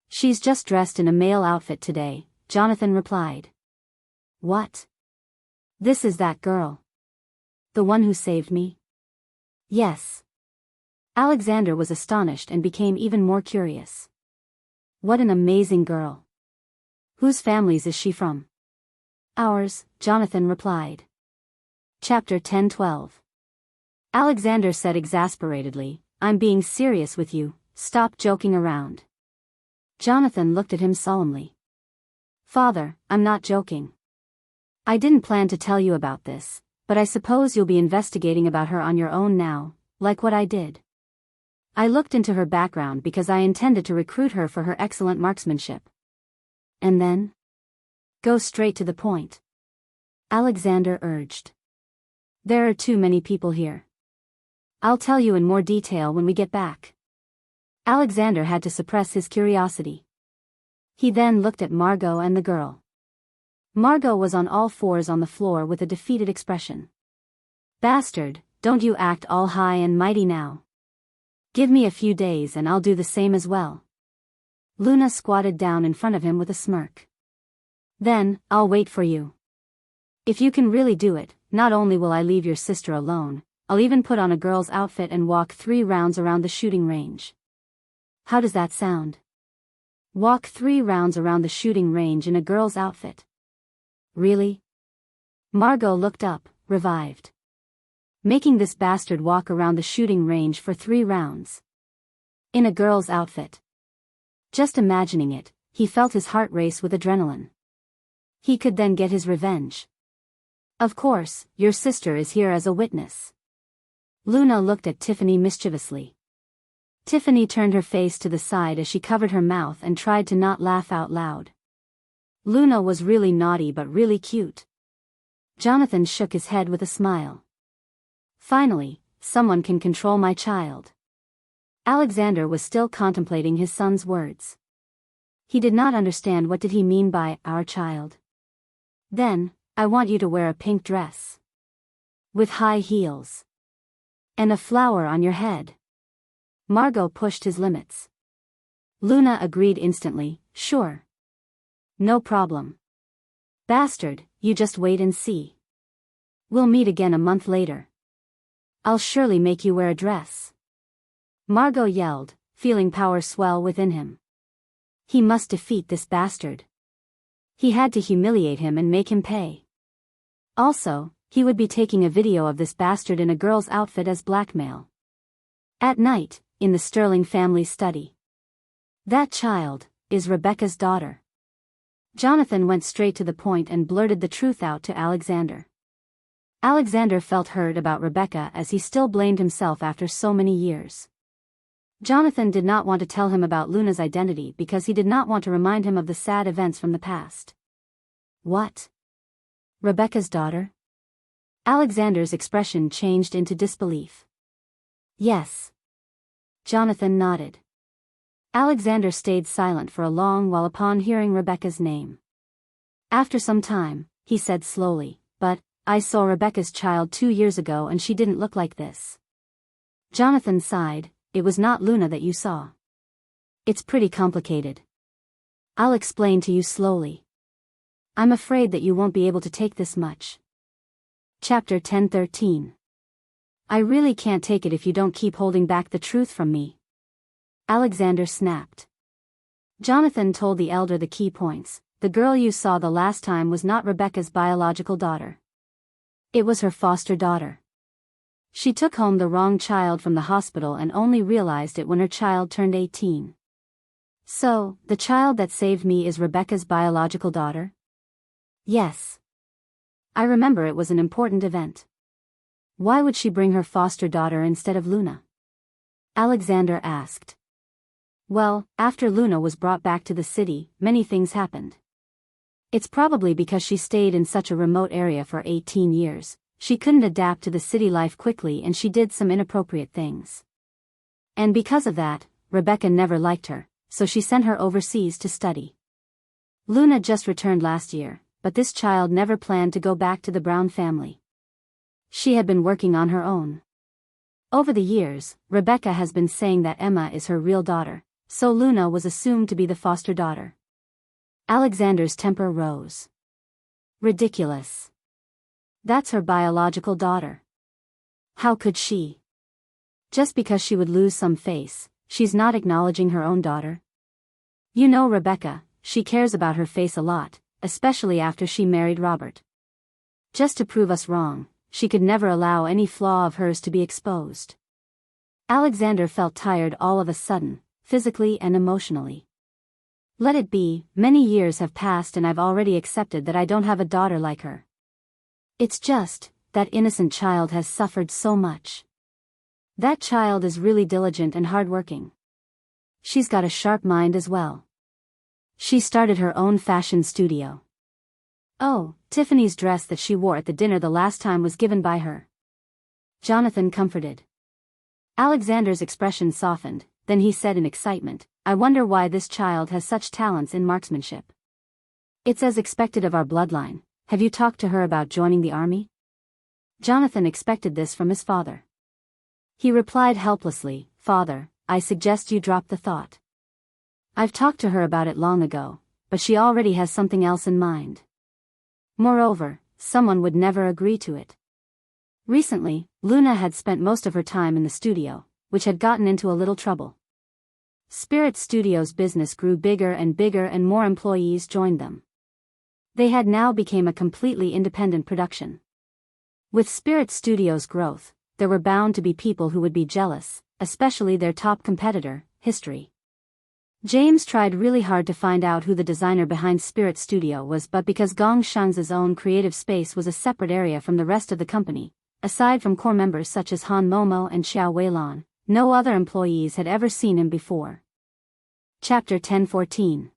She's just dressed in a male outfit today, Jonathan replied. What? This is that girl. The one who saved me? Yes. Alexander was astonished and became even more curious. What an amazing girl. Whose families is she from? Ours, Jonathan replied. Chapter 10:12. Alexander said exasperatedly, I'm being serious with you, stop joking around. Jonathan looked at him solemnly. Father, I'm not joking. I didn't plan to tell you about this, but I suppose you'll be investigating about her on your own now, like what I did. I looked into her background because I intended to recruit her for her excellent marksmanship. And then? Go straight to the point. Alexander urged. There are too many people here. I'll tell you in more detail when we get back. Alexander had to suppress his curiosity. He then looked at Margot and the girl. Margot was on all fours on the floor with a defeated expression. Bastard, don't you act all high and mighty now. Give me a few days and I'll do the same as well. Luna squatted down in front of him with a smirk. Then, I'll wait for you. If you can really do it, not only will I leave your sister alone, I'll even put on a girl's outfit and walk 3 rounds around the shooting range. How does that sound? Walk 3 rounds around the shooting range in a girl's outfit. Really? Margot looked up, revived. Making this bastard walk around the shooting range for 3 rounds. In a girl's outfit. Just imagining it, he felt his heart race with adrenaline. He could then get his revenge. Of course, your sister is here as a witness. Luna looked at Tiffany mischievously. Tiffany turned her face to the side as she covered her mouth and tried to not laugh out loud. Luna was really naughty but really cute. Jonathan shook his head with a smile. Finally, someone can control my child. Alexander was still contemplating his son's words. He did not understand what did he mean by our child. Then, I want you to wear a pink dress. With high heels. And a flower on your head. Margot pushed his limits. Luna agreed instantly, sure. No problem. Bastard, you just wait and see. We'll meet again a month later. I'll surely make you wear a dress. Margot yelled, feeling power swell within him. He must defeat this bastard. He had to humiliate him and make him pay. Also, he would be taking a video of this bastard in a girl's outfit as blackmail. At night, in the Sterling family study. That child is Rebecca's daughter. Jonathan went straight to the point and blurted the truth out to Alexander. Alexander felt hurt about Rebecca as he still blamed himself after so many years. Jonathan did not want to tell him about Luna's identity because he did not want to remind him of the sad events from the past. What? Rebecca's daughter? Alexander's expression changed into disbelief. Yes. Jonathan nodded. Alexander stayed silent for a long while upon hearing Rebecca's name. After some time, he said slowly, but, I saw Rebecca's child 2 years ago and she didn't look like this. Jonathan sighed, it was not Luna that you saw. It's pretty complicated. I'll explain to you slowly. I'm afraid that you won't be able to take this much. Chapter 10:13. I really can't take it if you don't keep holding back the truth from me. Alexander snapped. Jonathan told the elder the key points. The girl you saw the last time was not Rebecca's biological daughter. It was her foster daughter. She took home the wrong child from the hospital and only realized it when her child turned 18. So, the child that saved me is Rebecca's biological daughter? Yes. I remember it was an important event. Why would she bring her foster daughter instead of Luna? Alexander asked. Well, after Luna was brought back to the city, many things happened. It's probably because she stayed in such a remote area for 18 years, she couldn't adapt to the city life quickly and she did some inappropriate things. And because of that, Rebecca never liked her, so she sent her overseas to study. Luna just returned last year, but this child never planned to go back to the Brown family. She had been working on her own. Over the years, Rebecca has been saying that Emma is her real daughter, so Luna was assumed to be the foster daughter. Alexander's temper rose. Ridiculous. That's her biological daughter. How could she? Just because she would lose some face, she's not acknowledging her own daughter. You know Rebecca, she cares about her face a lot, especially after she married Robert. Just to prove us wrong, she could never allow any flaw of hers to be exposed. Alexander felt tired all of a sudden, physically and emotionally. Let it be, many years have passed and I've already accepted that I don't have a daughter like her. It's just, that innocent child has suffered so much. That child is really diligent and hardworking. She's got a sharp mind as well. She started her own fashion studio. Oh, Tiffany's dress that she wore at the dinner the last time was given by her. Jonathan comforted. Alexander's expression softened, then he said in excitement, I wonder why this child has such talents in marksmanship. It's as expected of our bloodline. Have you talked to her about joining the army? Jonathan expected this from his father. He replied helplessly, Father, I suggest you drop the thought. I've talked to her about it long ago, but she already has something else in mind. Moreover, someone would never agree to it. Recently, Luna had spent most of her time in the studio, which had gotten into a little trouble. Spirit Studio's business grew bigger and more employees joined them. They had now become a completely independent production. With Spirit Studio's growth, there were bound to be people who would be jealous, especially their top competitor, History. James tried really hard to find out who the designer behind Spirit Studio was, but because Gong Shang's own creative space was a separate area from the rest of the company, aside from core members such as Han Momo and Xiao Weilan, no other employees had ever seen him before. Chapter 1014.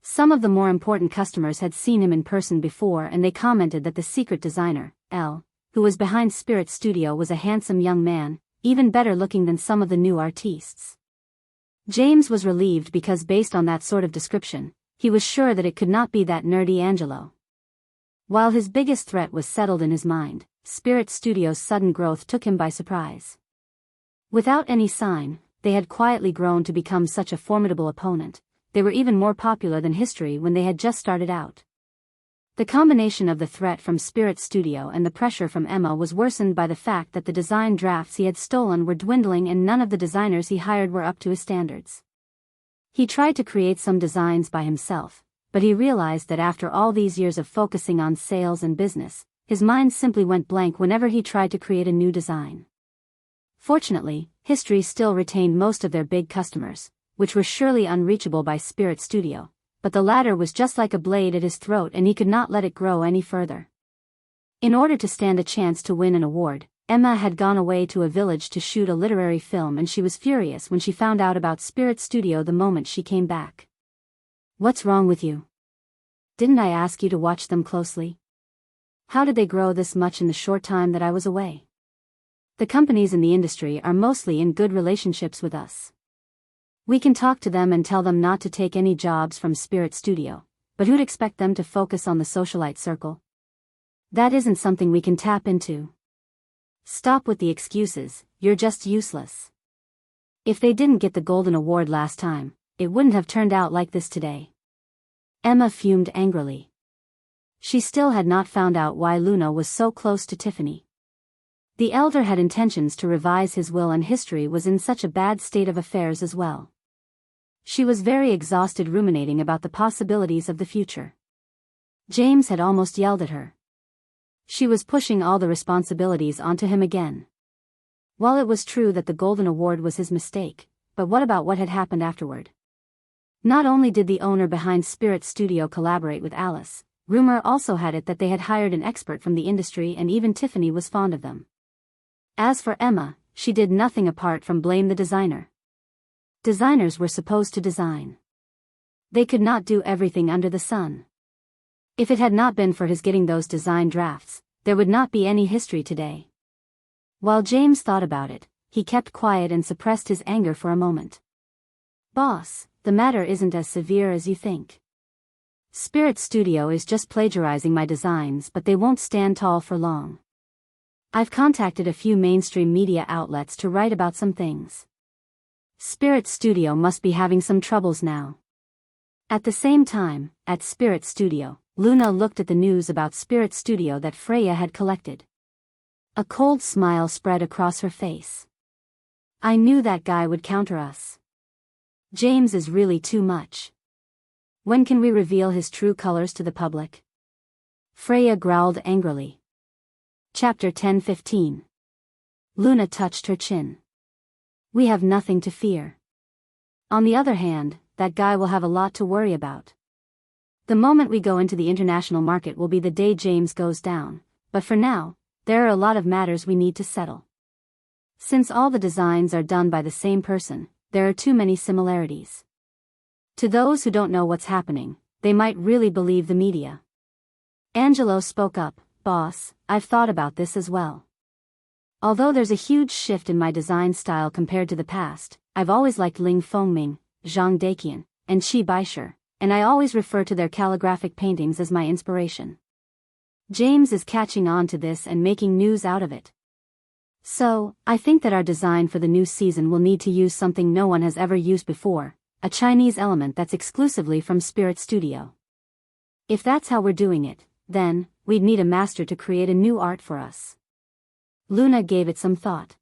Some of the more important customers had seen him in person before and they commented that the secret designer, L, who was behind Spirit Studio was a handsome young man, even better looking than some of the new artists. James was relieved because based on that sort of description, he was sure that it could not be that nerdy Angelo. While his biggest threat was settled in his mind, Spirit Studio's sudden growth took him by surprise. Without any sign, they had quietly grown to become such a formidable opponent. They were even more popular than History when they had just started out. The combination of the threat from Spirit Studio and the pressure from Emma was worsened by the fact that the design drafts he had stolen were dwindling and none of the designers he hired were up to his standards. He tried to create some designs by himself, but he realized that after all these years of focusing on sales and business, his mind simply went blank whenever he tried to create a new design. Fortunately, History still retained most of their big customers, which were surely unreachable by Spirit Studio. But the latter was just like a blade at his throat and he could not let it grow any further. In order to stand a chance to win an award, Emma had gone away to a village to shoot a literary film and she was furious when she found out about Spirit Studio the moment she came back. What's wrong with you? Didn't I ask you to watch them closely? How did they grow this much in the short time that I was away? The companies in the industry are mostly in good relationships with us. We can talk to them and tell them not to take any jobs from Spirit Studio, but who'd expect them to focus on the socialite circle? That isn't something we can tap into. Stop with the excuses, you're just useless. If they didn't get the Golden Award last time, it wouldn't have turned out like this today. Emma fumed angrily. She still had not found out why Luna was so close to Tiffany. The elder had intentions to revise his will and History was in such a bad state of affairs as well. She was very exhausted ruminating about the possibilities of the future. James had almost yelled at her. She was pushing all the responsibilities onto him again. While it was true that the Golden Award was his mistake, but what about what had happened afterward? Not only did the owner behind Spirit Studio collaborate with Alice, rumor also had it that they had hired an expert from the industry and even Tiffany was fond of them. As for Emma, she did nothing apart from blame the designer. Designers were supposed to design. They could not do everything under the sun. If it had not been for his getting those design drafts, there would not be any History today. While James thought about it, he kept quiet and suppressed his anger for a moment. Boss, the matter isn't as severe as you think. Spirit Studio is just plagiarizing my designs, but they won't stand tall for long. I've contacted a few mainstream media outlets to write about some things. Spirit Studio must be having some troubles now. At the same time, at Spirit Studio, Luna looked at the news about Spirit Studio that Freya had collected. A cold smile spread across her face. I knew that guy would counter us. James is really too much. When can we reveal his true colors to the public? Freya growled angrily. Chapter 10:15. Luna touched her chin. We have nothing to fear. On the other hand, that guy will have a lot to worry about. The moment we go into the international market will be the day James goes down, but for now, there are a lot of matters we need to settle. Since all the designs are done by the same person, there are too many similarities. To those who don't know what's happening, they might really believe the media. Angelo spoke up, "Boss, I've thought about this as well. Although there's a huge shift in my design style compared to the past, I've always liked Ling Fengming, Zhang Daqian, and Qi Baisher, and I always refer to their calligraphic paintings as my inspiration. James is catching on to this and making news out of it. So, I think that our design for the new season will need to use something no one has ever used before, a Chinese element that's exclusively from Spirit Studio. If that's how we're doing it, then, we'd need a master to create a new art for us." Luna gave it some thought.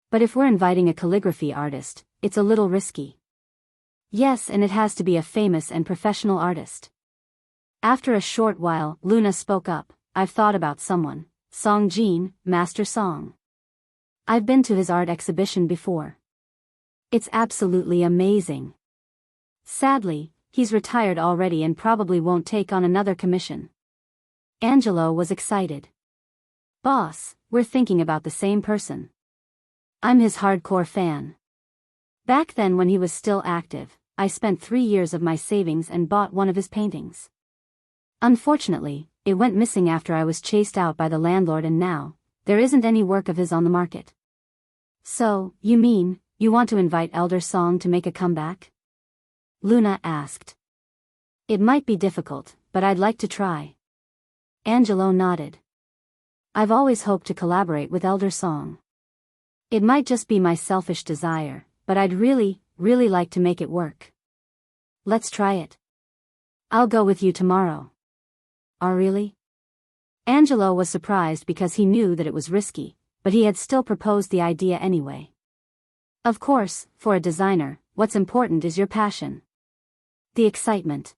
"But if we're inviting a calligraphy artist, it's a little risky." "Yes, and it has to be a famous and professional artist." After a short while, Luna spoke up, "I've thought about someone, Song Jin, Master Song. I've been to his art exhibition before. It's absolutely amazing. Sadly, he's retired already and probably won't take on another commission." Angelo was excited. "Boss, we're thinking about the same person. I'm his hardcore fan. Back then when he was still active, I spent 3 years of my savings and bought one of his paintings. Unfortunately, it went missing after I was chased out by the landlord, and now, there isn't any work of his on the market." "So, you mean, you want to invite Elder Song to make a comeback?" Luna asked. "It might be difficult, but I'd like to try." Angelo nodded. "I've always hoped to collaborate with Elder Song. It might just be my selfish desire, but I'd really like to make it work. Let's try it. I'll go with you tomorrow." "Oh, really?" Angelo was surprised because he knew that it was risky, but he had still proposed the idea anyway. Of course, for a designer, what's important is your passion. The excitement.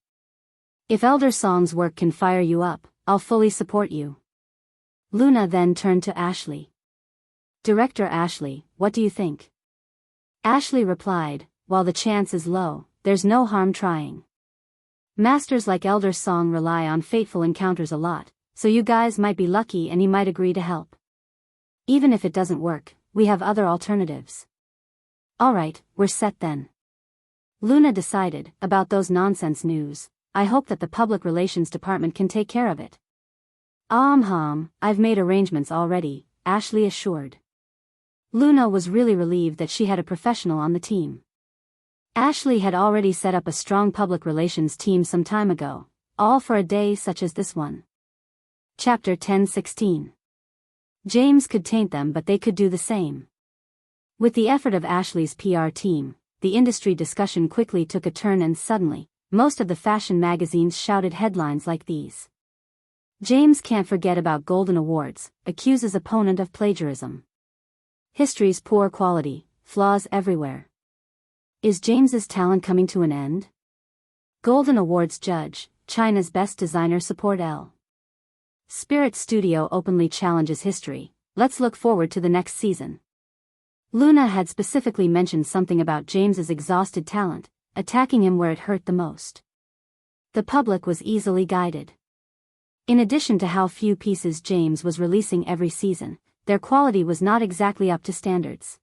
If Elder Song's work can fire you up, I'll fully support you. Luna then turned to Ashley. "Director Ashley, what do you think?" Ashley replied, "While the chance is low, there's no harm trying. Masters like Elder Song rely on fateful encounters a lot, so you guys might be lucky and he might agree to help. Even if it doesn't work, we have other alternatives." "Alright, we're set then." Luna decided, "About those nonsense news, I hope that the public relations department can take care of it." I've made arrangements already," Ashley assured. Luna was really relieved that she had a professional on the team. Ashley had already set up a strong public relations team some time ago, all for a day such as this one. Chapter 10:16. James could taint them, but they could do the same. With the effort of Ashley's PR team, the industry discussion quickly took a turn, and suddenly, most of the fashion magazines shouted headlines like these. "James can't forget about Golden Awards, accuses opponent of plagiarism. History's poor quality, flaws everywhere. Is James's talent coming to an end? Golden Awards judge, China's best designer support L. Spirit Studio openly challenges history, let's look forward to the next season." Luna had specifically mentioned something about James's exhausted talent, attacking him where it hurt the most. The public was easily guided. In addition to how few pieces James was releasing every season, their quality was not exactly up to standards.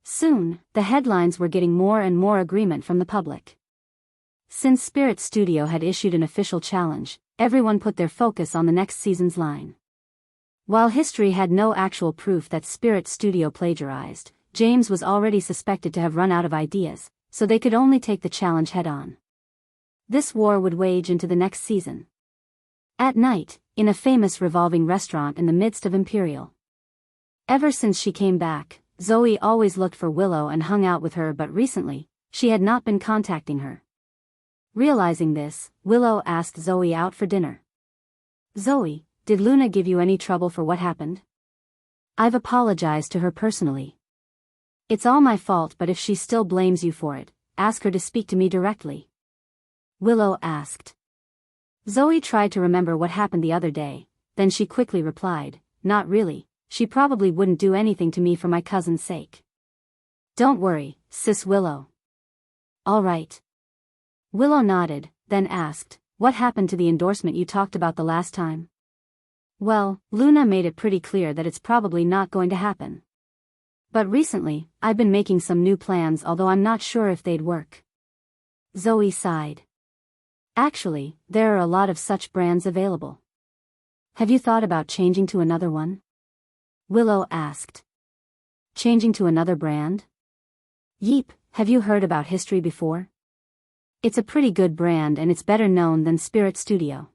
Soon, the headlines were getting more and more agreement from the public. Since Spirit Studio had issued an official challenge, everyone put their focus on the next season's line. While history had no actual proof that Spirit Studio plagiarized, James was already suspected to have run out of ideas, so they could only take the challenge head-on. This war would wage into the next season. At night, in a famous revolving restaurant in the midst of Imperial. Ever since she came back, Zoe always looked for Willow and hung out with her, but recently, she had not been contacting her. Realizing this, Willow asked Zoe out for dinner. "Zoe, did Luna give you any trouble for what happened?" "I've apologized to her personally." It's all my fault, but if she still blames you for it, ask her to speak to me directly. Willow asked. Zoe tried to remember what happened the other day, then she quickly replied, not really, she probably wouldn't do anything to me for my cousin's sake. Don't worry, sis Willow. All right. Willow nodded, then asked, what happened to the endorsement you talked about the last time? Well, Luna made it pretty clear that it's probably not going to happen. But recently, I've been making some new plans, although I'm not sure if they'd work. Zoe sighed. Actually, there are a lot of such brands available. Have you thought about changing to another one? Willow asked. Changing to another brand? Yeep, have you heard about History before? It's a pretty good brand and it's better known than Spirit Studio.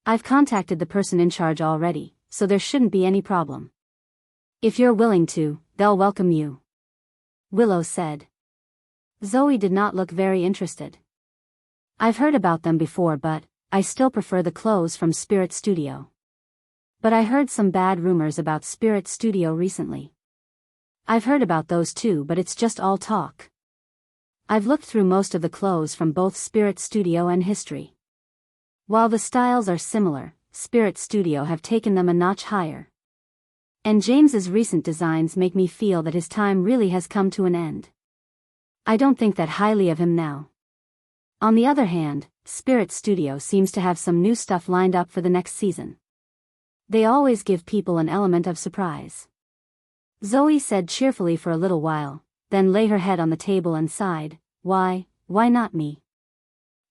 I've contacted the person in charge already, so there shouldn't be any problem. If you're willing to, they'll welcome you. Willow said. Zoe did not look very interested. I've heard about them before, but I still prefer the clothes from Spirit Studio. But I heard some bad rumors about Spirit Studio recently. I've heard about those too, but it's just all talk. I've looked through most of the clothes from both Spirit Studio and History. While the styles are similar, Spirit Studio have taken them a notch higher. And James's recent designs make me feel that his time really has come to an end. I don't think that highly of him now. On the other hand, Spirit Studio seems to have some new stuff lined up for the next season. They always give people an element of surprise. Zoe said cheerfully for a little while, then lay her head on the table and sighed, why not me?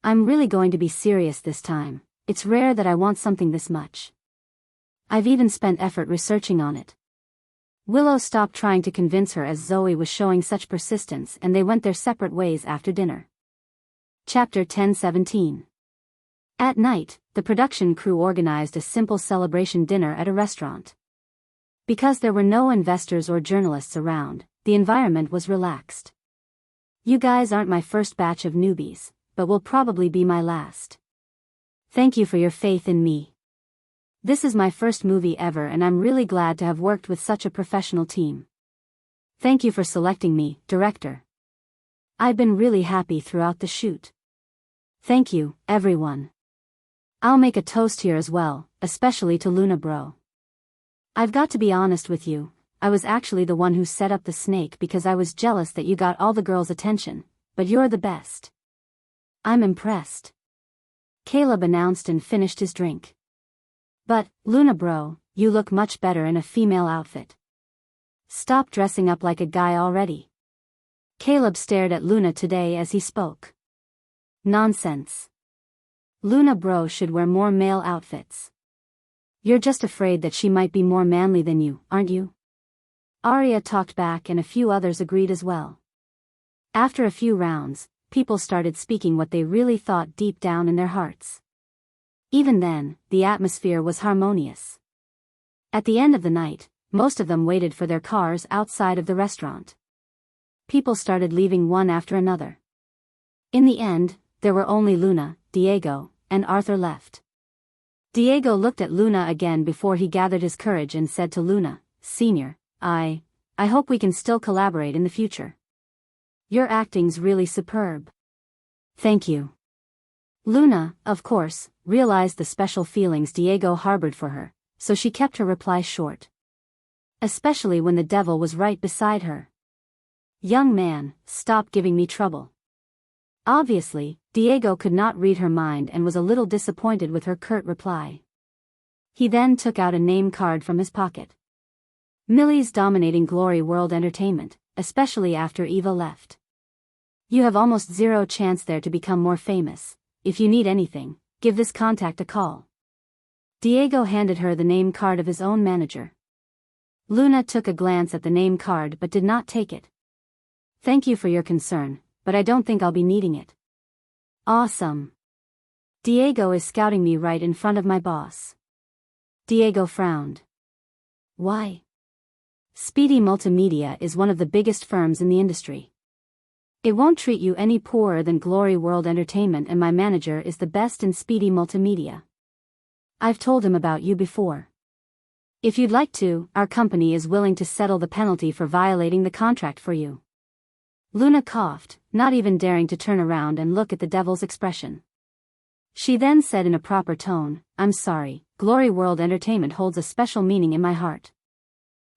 I'm really going to be serious this time. It's rare that I want something this much. I've even spent effort researching on it. Willow stopped trying to convince her as Zoe was showing such persistence, and they went their separate ways after dinner. Chapter 1017. At night, the production crew organized a simple celebration dinner at a restaurant. Because there were no investors or journalists around, the environment was relaxed. You guys aren't my first batch of newbies, but will probably be my last. Thank you for your faith in me. This is my first movie ever and I'm really glad to have worked with such a professional team. Thank you for selecting me, director. I've been really happy throughout the shoot. Thank you, everyone. I'll make a toast here as well, especially to Luna bro. I've got to be honest with you, I was actually the one who set up the snake because I was jealous that you got all the girls' attention, but you're the best. I'm impressed. Caleb announced and finished his drink. But, Luna bro, you look much better in a female outfit. Stop dressing up like a guy already. Caleb stared at Luna today as he spoke. Nonsense. Luna bro should wear more male outfits. You're just afraid that she might be more manly than you, aren't you? Arya talked back and a few others agreed as well. After a few rounds, people started speaking what they really thought deep down in their hearts. Even then, the atmosphere was harmonious. At the end of the night, most of them waited for their cars outside of the restaurant. People started leaving one after another. In the end, there were only Luna, Diego, and Arthur left. Diego looked at Luna again before he gathered his courage and said to Luna, Senior, I hope we can still collaborate in the future. Your acting's really superb. Thank you. Luna, of course, realized the special feelings Diego harbored for her, so she kept her reply short. Especially when the devil was right beside her. Young man, stop giving me trouble. Obviously, Diego could not read her mind and was a little disappointed with her curt reply. He then took out a name card from his pocket. Millie's dominating Glory World Entertainment, especially after Eva left. You have almost zero chance there to become more famous. If you need anything, give this contact a call. Diego handed her the name card of his own manager. Luna took a glance at the name card but did not take it. Thank you for your concern, but I don't think I'll be needing it. Awesome. Diego is scouting me right in front of my boss. Diego frowned. Why? Speedy Multimedia is one of the biggest firms in the industry. It won't treat you any poorer than Glory World Entertainment, and my manager is the best in Speedy Multimedia. I've told him about you before. If you'd like to, our company is willing to settle the penalty for violating the contract for you. Luna coughed, not even daring to turn around and look at the devil's expression. She then said in a proper tone, I'm sorry, Glory World Entertainment holds a special meaning in my heart.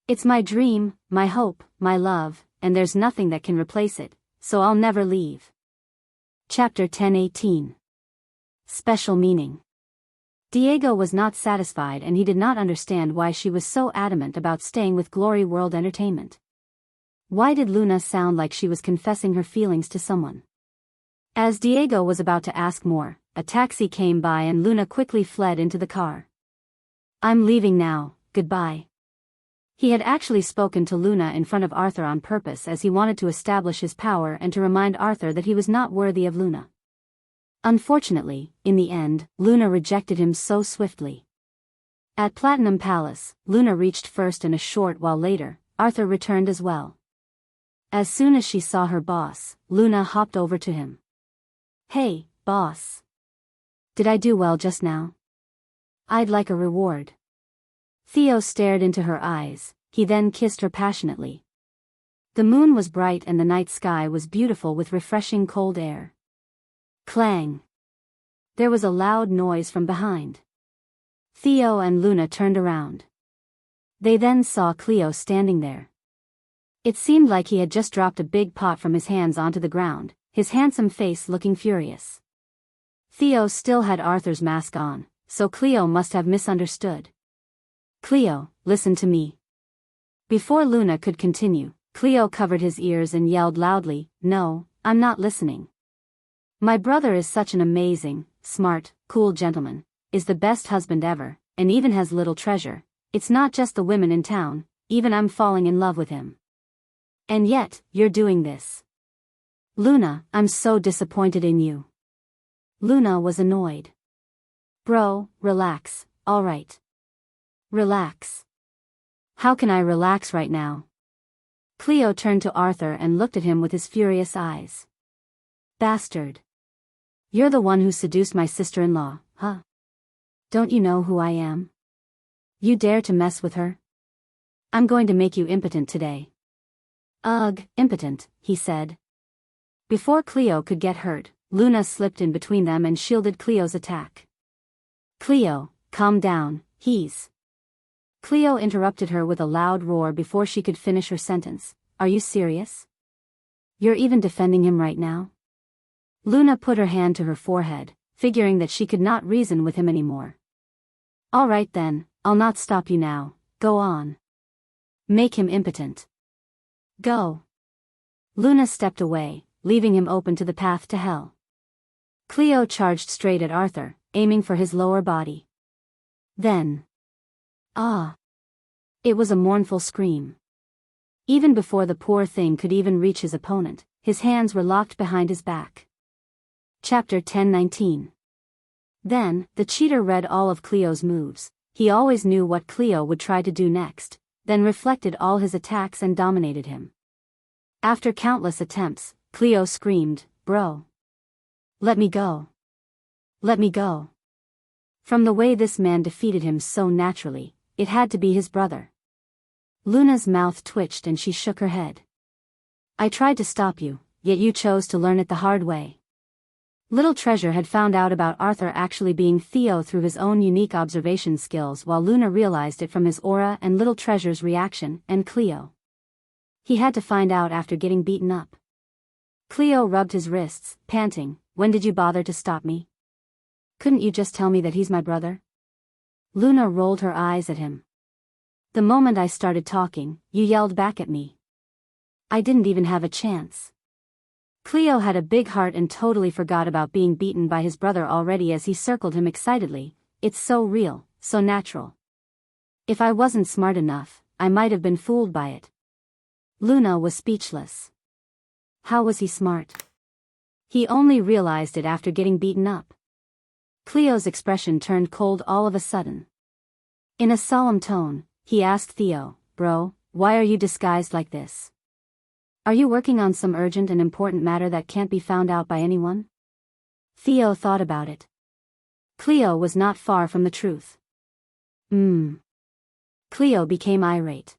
It's my dream, my hope, my love, and there's nothing that can replace it, so I'll never leave. Chapter 1018. Special meaning. Diego was not satisfied and he did not understand why she was so adamant about staying with Glory World Entertainment. Why did Luna sound like she was confessing her feelings to someone? As Diego was about to ask more, a taxi came by and Luna quickly fled into the car. I'm leaving now, goodbye. He had actually spoken to Luna in front of Arthur on purpose as he wanted to establish his power and to remind Arthur that he was not worthy of Luna. Unfortunately, in the end, Luna rejected him so swiftly. At Platinum Palace, Luna reached first and a short while later, Arthur returned as well. As soon as she saw her boss, Luna hopped over to him. Hey, boss. Did I do well just now? I'd like a reward. Theo stared into her eyes, he then kissed her passionately. The moon was bright and the night sky was beautiful with refreshing cold air. Clang! There was a loud noise from behind. Theo and Luna turned around. They then saw Cleo standing there. It seemed like he had just dropped a big pot from his hands onto the ground, his handsome face looking furious. Theo still had Arthur's mask on, so Cleo must have misunderstood. Cleo, listen to me. Before Luna could continue, Cleo covered his ears and yelled loudly, No, I'm not listening. My brother is such an amazing, smart, cool gentleman, is the best husband ever, and even has little treasure. It's not just the women in town, even I'm falling in love with him. And yet, you're doing this. Luna, I'm so disappointed in you. Luna was annoyed. Bro, relax, alright. Relax. How can I relax right now? Cleo turned to Arthur and looked at him with his furious eyes. Bastard. You're the one who seduced my sister-in-law, huh? Don't you know who I am? You dare to mess with her? I'm going to make you impotent today. Ugh, impotent, he said. Before Cleo could get hurt, Luna slipped in between them and shielded Cleo's attack. Cleo, calm down, he's... Cleo interrupted her with a loud roar before she could finish her sentence. Are you serious? You're even defending him right now? Luna put her hand to her forehead, figuring that she could not reason with him anymore. All right then, I'll not stop you now, go on. Make him impotent. Go. Luna stepped away, leaving him open to the path to hell. Cleo charged straight at Arthur, aiming for his lower body. Then... Ah! It was a mournful scream. Even before the poor thing could even reach his opponent, his hands were locked behind his back. Chapter 1019. Then, the cheater read all of Cleo's moves. He always knew what Cleo would try to do next, then reflected all his attacks and dominated him. After countless attempts, Cleo screamed, Bro! Let me go. Let me go. From the way this man defeated him so naturally, it had to be his brother. Luna's mouth twitched and she shook her head. I tried to stop you, yet you chose to learn it the hard way. Little Treasure had found out about Arthur actually being Theo through his own unique observation skills, while Luna realized it from his aura and Little Treasure's reaction, and Cleo. He had to find out after getting beaten up. Cleo rubbed his wrists, panting, When did you bother to stop me? Couldn't you just tell me that he's my brother? Luna rolled her eyes at him. The moment I started talking, you yelled back at me. I didn't even have a chance. Cleo had a big heart and totally forgot about being beaten by his brother already as he circled him excitedly. It's so real, so natural. If I wasn't smart enough, I might have been fooled by it. Luna was speechless. How was he smart? He only realized it after getting beaten up. Cleo's expression turned cold all of a sudden. In a solemn tone, he asked Theo, Bro, why are you disguised like this? Are you working on some urgent and important matter that can't be found out by anyone? Theo thought about it. Cleo was not far from the truth. Cleo became irate.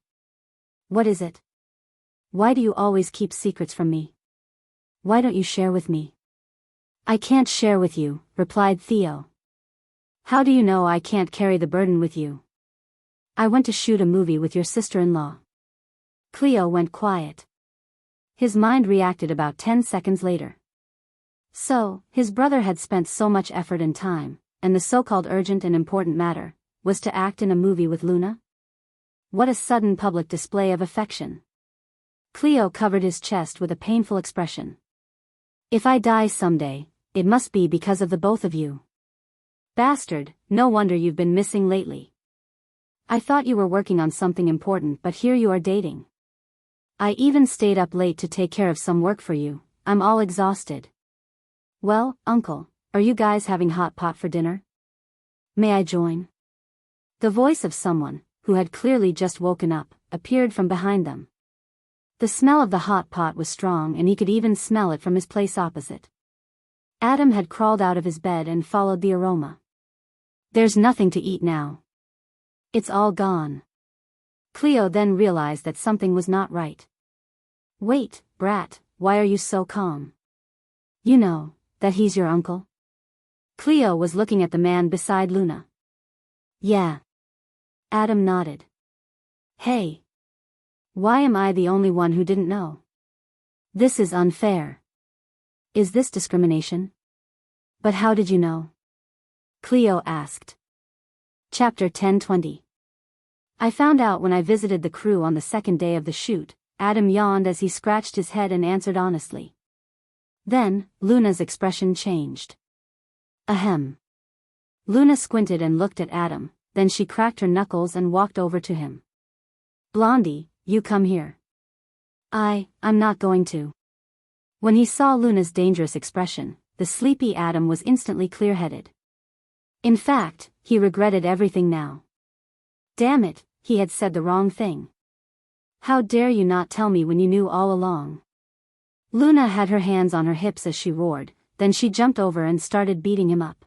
What is it? Why do you always keep secrets from me? Why don't you share with me? I can't share with you, replied Theo. How do you know I can't carry the burden with you? I went to shoot a movie with your sister-in-law. Cleo went quiet. His mind reacted about 10 seconds later. So, his brother had spent so much effort and time, and the so-called urgent and important matter, was to act in a movie with Luna? What a sudden public display of affection. Cleo covered his chest with a painful expression. If I die someday, it must be because of the both of you. Bastard, no wonder you've been missing lately. I thought you were working on something important, but here you are dating. I even stayed up late to take care of some work for you. I'm all exhausted. Well, uncle, are you guys having hot pot for dinner? May I join? The voice of someone, who had clearly just woken up, appeared from behind them. The smell of the hot pot was strong, and he could even smell it from his place opposite. Adam had crawled out of his bed and followed the aroma. There's nothing to eat now. It's all gone. Cleo then realized that something was not right. Wait, brat, why are you so calm? You know, that he's your uncle? Cleo was looking at the man beside Luna. Yeah. Adam nodded. Hey. Why am I the only one who didn't know? This is unfair. Is this discrimination? But how did you know? Cleo asked. Chapter 1020. I found out when I visited the crew on the second day of the shoot. Adam yawned as he scratched his head and answered honestly. Then, Luna's expression changed. Ahem. Luna squinted and looked at Adam, then she cracked her knuckles and walked over to him. Blondie, you come here. I'm not going to. When he saw Luna's dangerous expression, the sleepy Adam was instantly clear-headed. In fact, he regretted everything now. Damn it, he had said the wrong thing. How dare you not tell me when you knew all along? Luna had her hands on her hips as she roared, then she jumped over and started beating him up.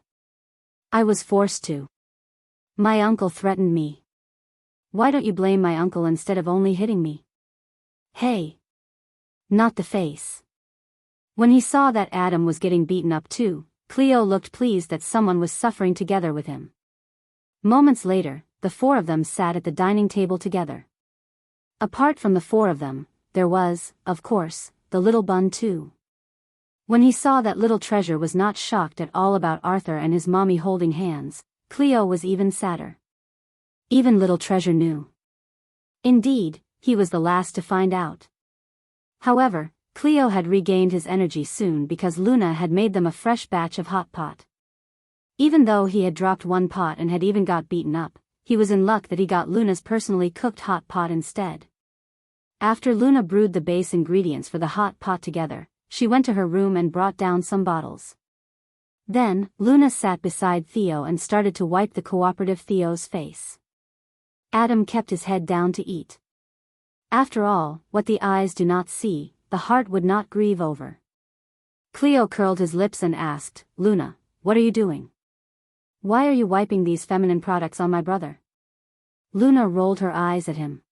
I was forced to. My uncle threatened me. Why don't you blame my uncle instead of only hitting me? Hey. Not the face. When he saw that Adam was getting beaten up too, Cleo looked pleased that someone was suffering together with him. Moments later, the four of them sat at the dining table together. Apart from the four of them, there was, of course, the little bun too. When he saw that little treasure was not shocked at all about Arthur and his mommy holding hands, Cleo was even sadder. Even little treasure knew. Indeed, he was the last to find out. However, Cleo had regained his energy soon because Luna had made them a fresh batch of hot pot. Even though he had dropped one pot and had even got beaten up, he was in luck that he got Luna's personally cooked hot pot instead. After Luna brewed the base ingredients for the hot pot together, she went to her room and brought down some bottles. Then, Luna sat beside Theo and started to wipe the cooperative Theo's face. Adam kept his head down to eat. After all, what the eyes do not see, the heart would not grieve over. Cleo curled his lips and asked, Luna, what are you doing? Why are you wiping these feminine products on my brother? Luna rolled her eyes at him.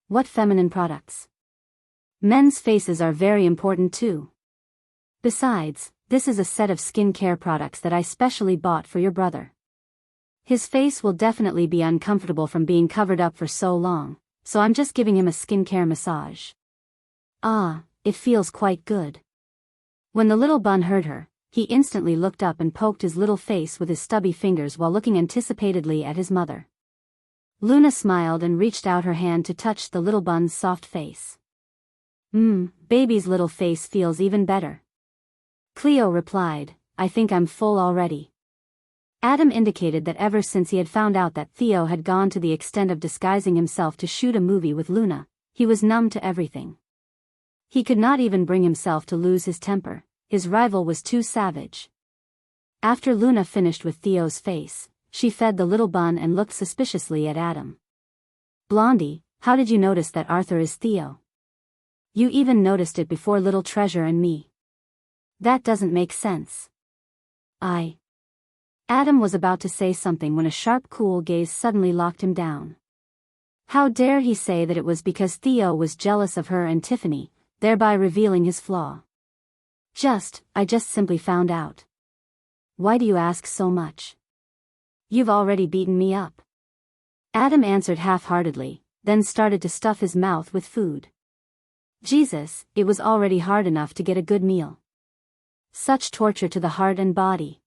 What feminine products? Men's faces are very important too. Besides, this is a set of skincare products that I specially bought for your brother. His face will definitely be uncomfortable from being covered up for so long, so I'm just giving him a skincare massage. Ah, it feels quite good. When the little bun heard her, he instantly looked up and poked his little face with his stubby fingers while looking anticipatedly at his mother. Luna smiled and reached out her hand to touch the little bun's soft face. Baby's little face feels even better. Cleo replied, I think I'm full already. Adam indicated that ever since he had found out that Theo had gone to the extent of disguising himself to shoot a movie with Luna, he was numb to everything. He could not even bring himself to lose his temper, his rival was too savage. After Luna finished with Theo's face, she fed the little bun and looked suspiciously at Adam. Blondie, how did you notice that Arthur is Theo? You even noticed it before little treasure and me. That doesn't make sense. Adam was about to say something when a sharp cool gaze suddenly locked him down. How dare he say that it was because Theo was jealous of her and Tiffany, thereby revealing his flaw. I just simply found out. Why do you ask so much? You've already beaten me up. Adam answered half-heartedly, then started to stuff his mouth with food. Jesus, it was already hard enough to get a good meal. Such torture to the heart and body.